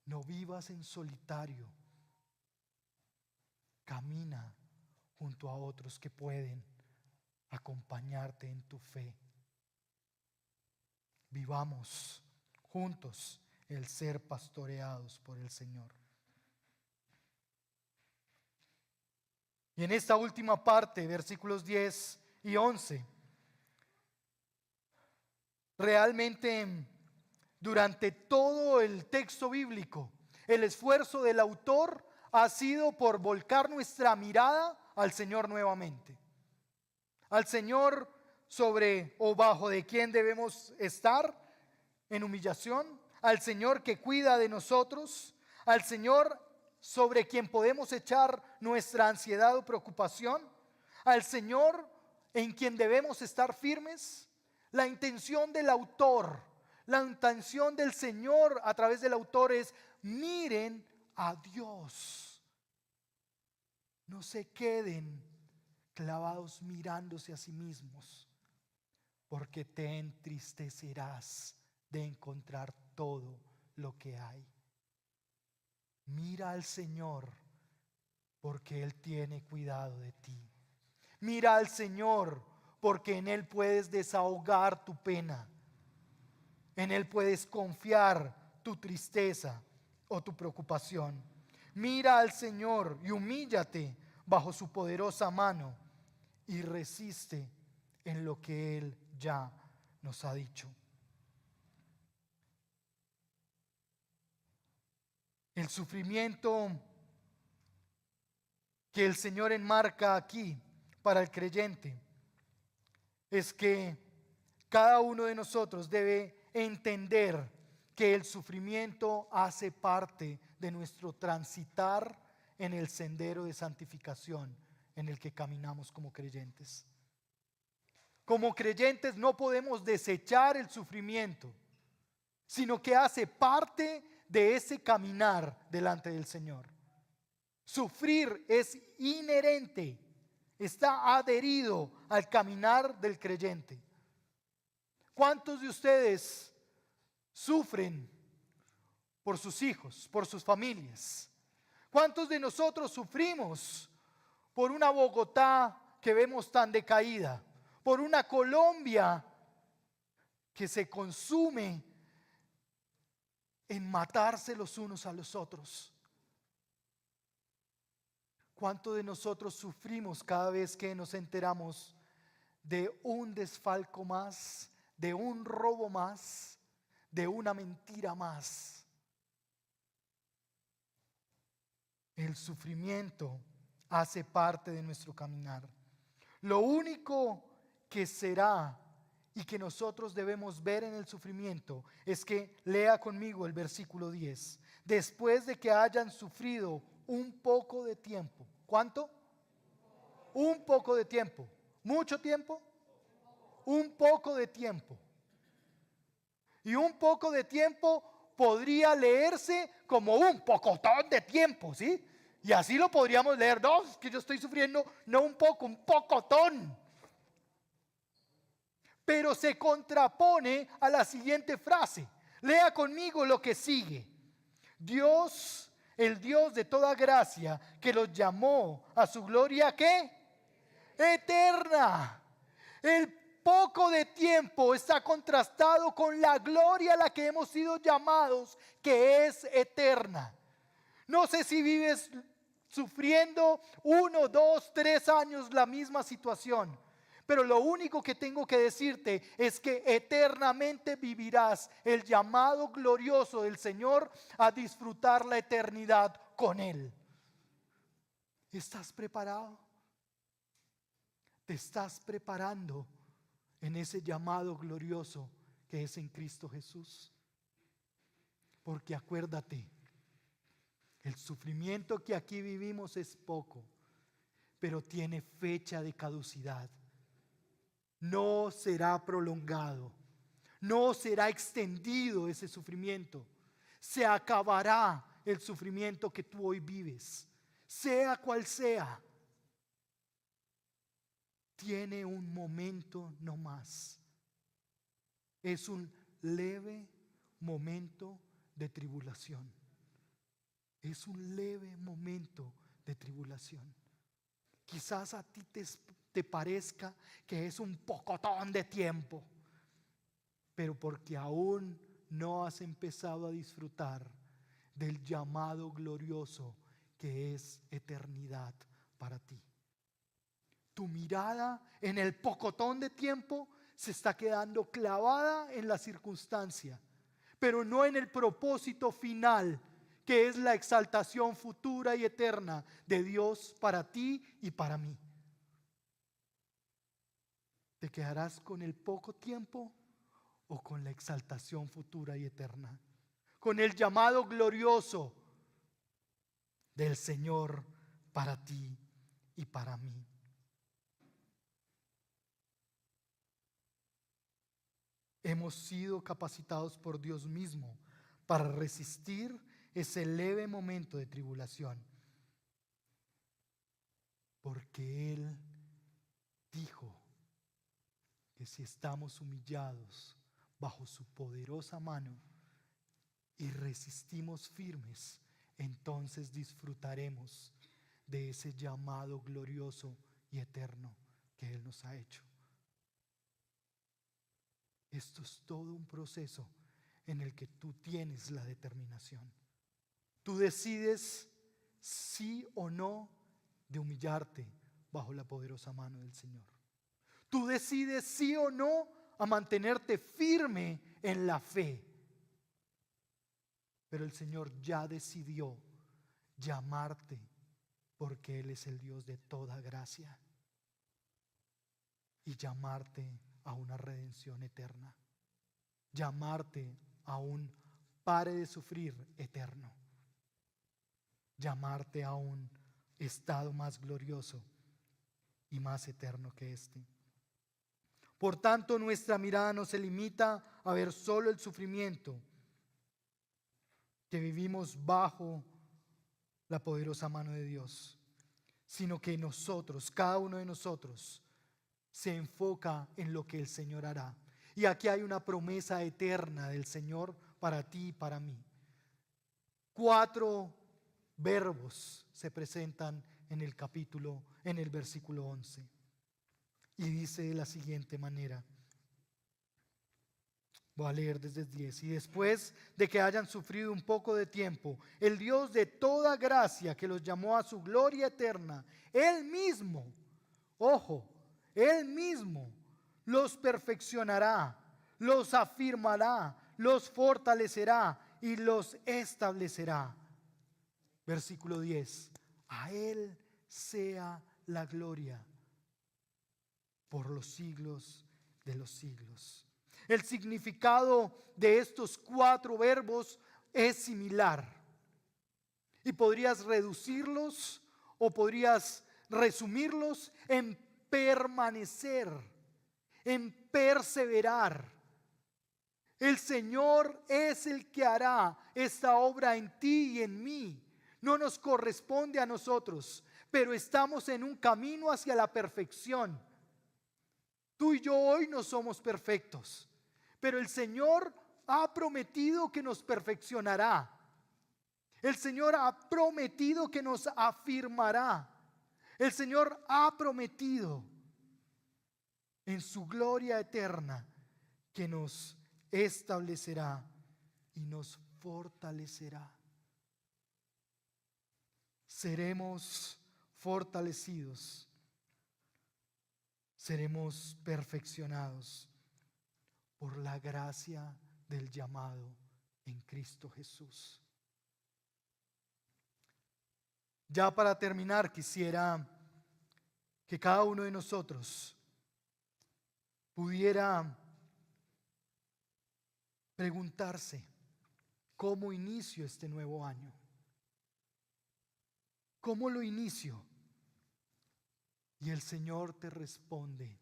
No vivas en solitario. Camina junto a otros que pueden acompañarte en tu fe. Vivamos juntos el ser pastoreados por el Señor. Y en esta última parte, versículos 10 y 11, realmente durante todo el texto bíblico, el esfuerzo del autor ha sido por volcar nuestra mirada al Señor nuevamente. Al Señor sobre o bajo de quien debemos estar en humillación, al Señor que cuida de nosotros, al Señor sobre quien podemos echar nuestra ansiedad o preocupación, al Señor en quien debemos estar firmes. La intención del autor, la intención del Señor a través del autor es: miren a Dios. No se queden clavados mirándose a sí mismos, porque te entristecerás de encontrar todo lo que hay. Mira al Señor, porque Él tiene cuidado de ti. Mira al Señor, porque en Él puedes desahogar tu pena. En Él puedes confiar tu tristeza o tu preocupación. Mira al Señor y humíllate bajo su poderosa mano y resiste en lo que Él ya nos ha dicho. El sufrimiento que el Señor enmarca aquí para el creyente es que cada uno de nosotros debe entender que el sufrimiento hace parte de nuestro transitar en el sendero de santificación en el que caminamos como creyentes. Como creyentes no podemos desechar el sufrimiento, sino que hace parte de ese caminar delante del Señor. Sufrir es inherente, está adherido al caminar del creyente. ¿Cuántos de ustedes sufren por sus hijos, por sus familias? ¿Cuántos de nosotros sufrimos por una Bogotá que vemos tan decaída? Por una Colombia que se consume en matarse los unos a los otros. ¿Cuánto de nosotros sufrimos cada vez que nos enteramos de un desfalco más, de un robo más, de una mentira más? El sufrimiento hace parte de nuestro caminar. Lo único que será y que nosotros debemos ver en el sufrimiento es que lea conmigo el versículo 10. Después de que hayan sufrido un poco de tiempo. ¿Cuánto? Un poco de tiempo. ¿Mucho tiempo? Un poco de tiempo. Y un poco de tiempo podría leerse como un pocotón de tiempo, ¿sí? Y así lo podríamos leer. No, es que yo estoy sufriendo no un poco, un pocotón. Pero se contrapone a la siguiente frase. Lea conmigo lo que sigue. Dios, el Dios de toda gracia, que los llamó a su gloria, ¿qué? Eterna. El poco de tiempo está contrastado con la gloria a la que hemos sido llamados, que es eterna. No sé si vives sufriendo 1, 2, 3 años la misma situación. Pero lo único que tengo que decirte es que eternamente vivirás el llamado glorioso del Señor a disfrutar la eternidad con Él. ¿Estás preparado? ¿Te estás preparando en ese llamado glorioso que es en Cristo Jesús? Porque acuérdate, el sufrimiento que aquí vivimos es poco, pero tiene fecha de caducidad. No será prolongado, no será extendido ese sufrimiento. Se acabará el sufrimiento que tú hoy vives, sea cual sea. Tiene un momento no más. Es un leve momento de tribulación. Es un leve momento de tribulación. Quizás a ti te parezca que es un pocotón de tiempo, pero porque aún no has empezado a disfrutar del llamado glorioso que es eternidad para ti. Tu mirada en el pocotón de tiempo se está quedando clavada en la circunstancia, pero no en el propósito final, que es la exaltación futura y eterna de Dios para ti y para mí. ¿Te quedarás con el poco tiempo o con la exaltación futura y eterna? Con el llamado glorioso del Señor para ti y para mí. Hemos sido capacitados por Dios mismo para resistir ese leve momento de tribulación, porque Él dijo que si estamos humillados bajo su poderosa mano y resistimos firmes, entonces disfrutaremos de ese llamado glorioso y eterno que Él nos ha hecho. Esto es todo un proceso en el que tú tienes la determinación. Tú decides sí o no de humillarte bajo la poderosa mano del Señor. Tú decides sí o no a mantenerte firme en la fe. Pero el Señor ya decidió llamarte porque Él es el Dios de toda gracia y llamarte a una redención eterna, llamarte a un pare de sufrir eterno, llamarte a un estado más glorioso y más eterno que este. Por tanto, nuestra mirada no se limita a ver solo el sufrimiento que vivimos bajo la poderosa mano de Dios, sino que nosotros, cada uno de nosotros, se enfoca en lo que el Señor hará. Y aquí hay una promesa eterna del Señor para ti y para mí. 4 verbos se presentan en el versículo 11. Y dice de la siguiente manera. Voy a leer desde el 10. Y después de que hayan sufrido un poco de tiempo, el Dios de toda gracia que los llamó a su gloria eterna, Él mismo, ojo, Él mismo los perfeccionará, los afirmará, los fortalecerá y los establecerá. Versículo 10. A Él sea la gloria por los siglos de los siglos. El significado de estos 4 verbos es similar. Y podrías reducirlos o podrías resumirlos en permanecer, en perseverar. El Señor es el que hará esta obra en ti y en mí. No nos corresponde a nosotros, pero estamos en un camino hacia la perfección. Tú y yo hoy no somos perfectos, pero el Señor ha prometido que nos perfeccionará. El Señor ha prometido que nos afirmará. El Señor ha prometido en su gloria eterna que nos establecerá y nos fortalecerá. Seremos fortalecidos. Seremos perfeccionados por la gracia del llamado en Cristo Jesús. Ya para terminar, quisiera que cada uno de nosotros pudiera preguntarse, ¿cómo inicio este nuevo año? ¿Cómo lo inicio? Y el Señor te responde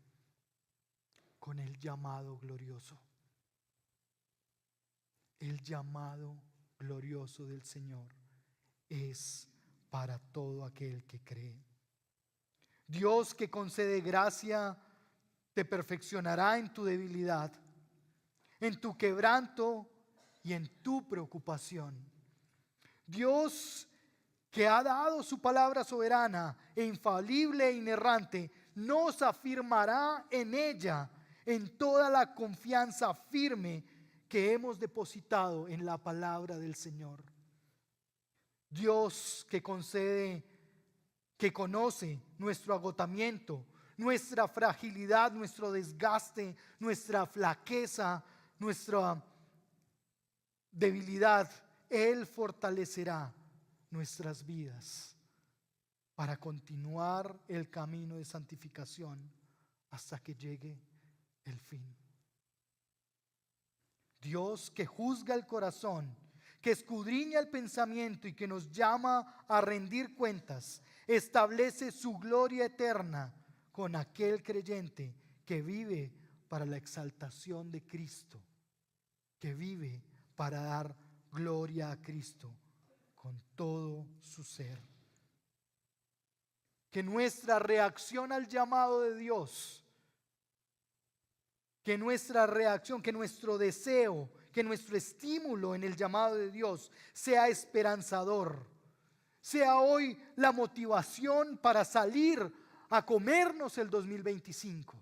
con el llamado glorioso. El llamado glorioso del Señor es para todo aquel que cree. Dios que concede gracia te perfeccionará en tu debilidad, en tu quebranto y en tu preocupación. Dios que ha dado su palabra soberana e infalible e inerrante, nos afirmará en ella, en toda la confianza firme que hemos depositado en la palabra del Señor. Dios que concede, que conoce nuestro agotamiento, nuestra fragilidad, nuestro desgaste, nuestra flaqueza, nuestra debilidad, Él fortalecerá nuestras vidas para continuar el camino de santificación hasta que llegue el fin. Dios que juzga el corazón, que escudriña el pensamiento y que nos llama a rendir cuentas, establece su gloria eterna con aquel creyente que vive para la exaltación de Cristo, que vive para dar gloria a Cristo con todo su ser. Que nuestra reacción al llamado de Dios, que nuestra reacción, que nuestro deseo, que nuestro estímulo en el llamado de Dios sea esperanzador, sea hoy la motivación para salir a comernos el 2025.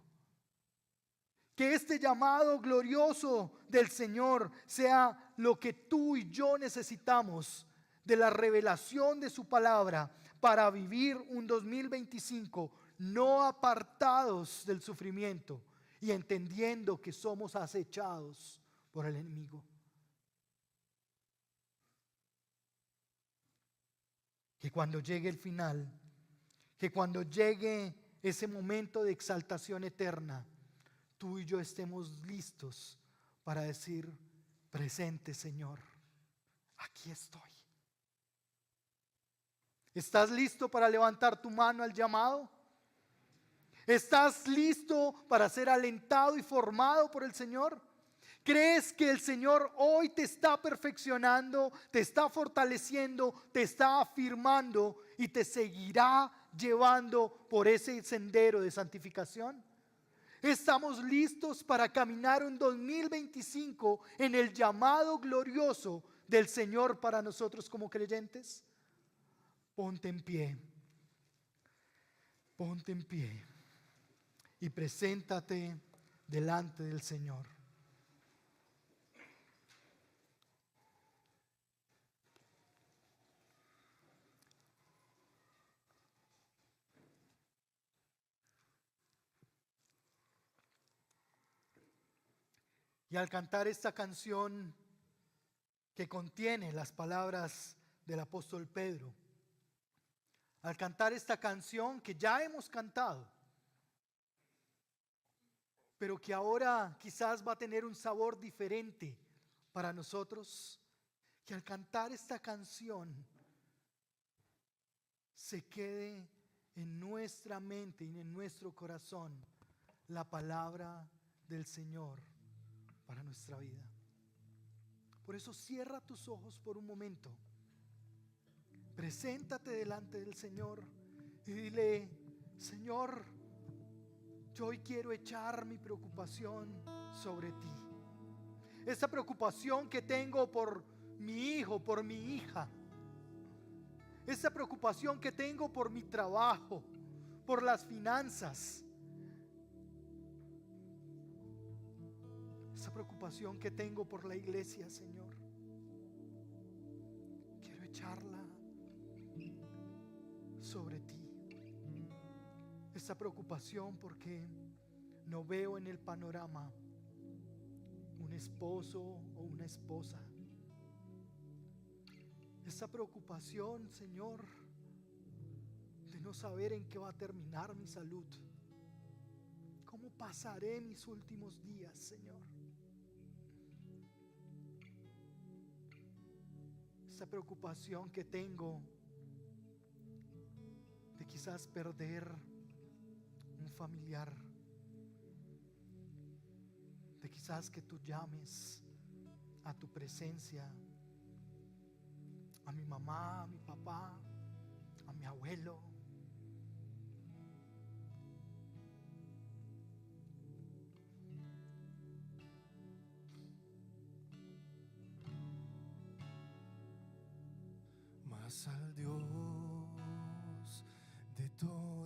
Que este llamado glorioso del Señor sea lo que tú y yo necesitamos de la revelación de su palabra para vivir un 2025 no apartados del sufrimiento y entendiendo que somos acechados por el enemigo. Que cuando llegue el final, que cuando llegue ese momento de exaltación eterna, tú y yo estemos listos para decir: presente, Señor, aquí estoy. ¿Estás listo para levantar tu mano al llamado? ¿Estás listo para ser alentado y formado por el Señor? ¿Crees que el Señor hoy te está perfeccionando, te está fortaleciendo, te está afirmando y te seguirá llevando por ese sendero de santificación? ¿Estamos listos para caminar un 2025 en el llamado glorioso del Señor para nosotros como creyentes? Ponte en pie. Ponte en pie y preséntate delante del Señor. Y al cantar esta canción que contiene las palabras del apóstol Pedro, al cantar esta canción que ya hemos cantado, pero que ahora quizás va a tener un sabor diferente para nosotros, que al cantar esta canción se quede en nuestra mente y en nuestro corazón la palabra del Señor para nuestra vida. Por eso cierra tus ojos por un momento. Preséntate delante del Señor y dile: Señor, yo hoy quiero echar mi preocupación sobre ti. Esa preocupación que tengo por mi hijo, por mi hija. Esa preocupación que tengo por mi trabajo, por las finanzas. Esa preocupación que tengo por la iglesia, Señor. Quiero echarla sobre ti. Esa preocupación porque no veo en el panorama un esposo o una esposa. Esa preocupación, Señor, de no saber en qué va a terminar mi salud. ¿Cómo pasaré mis últimos días, Señor? Esa preocupación que tengo de quizás perder un familiar, de quizás que tú llames a tu presencia a mi mamá, a mi papá, a mi abuelo. Mas al Dios de todo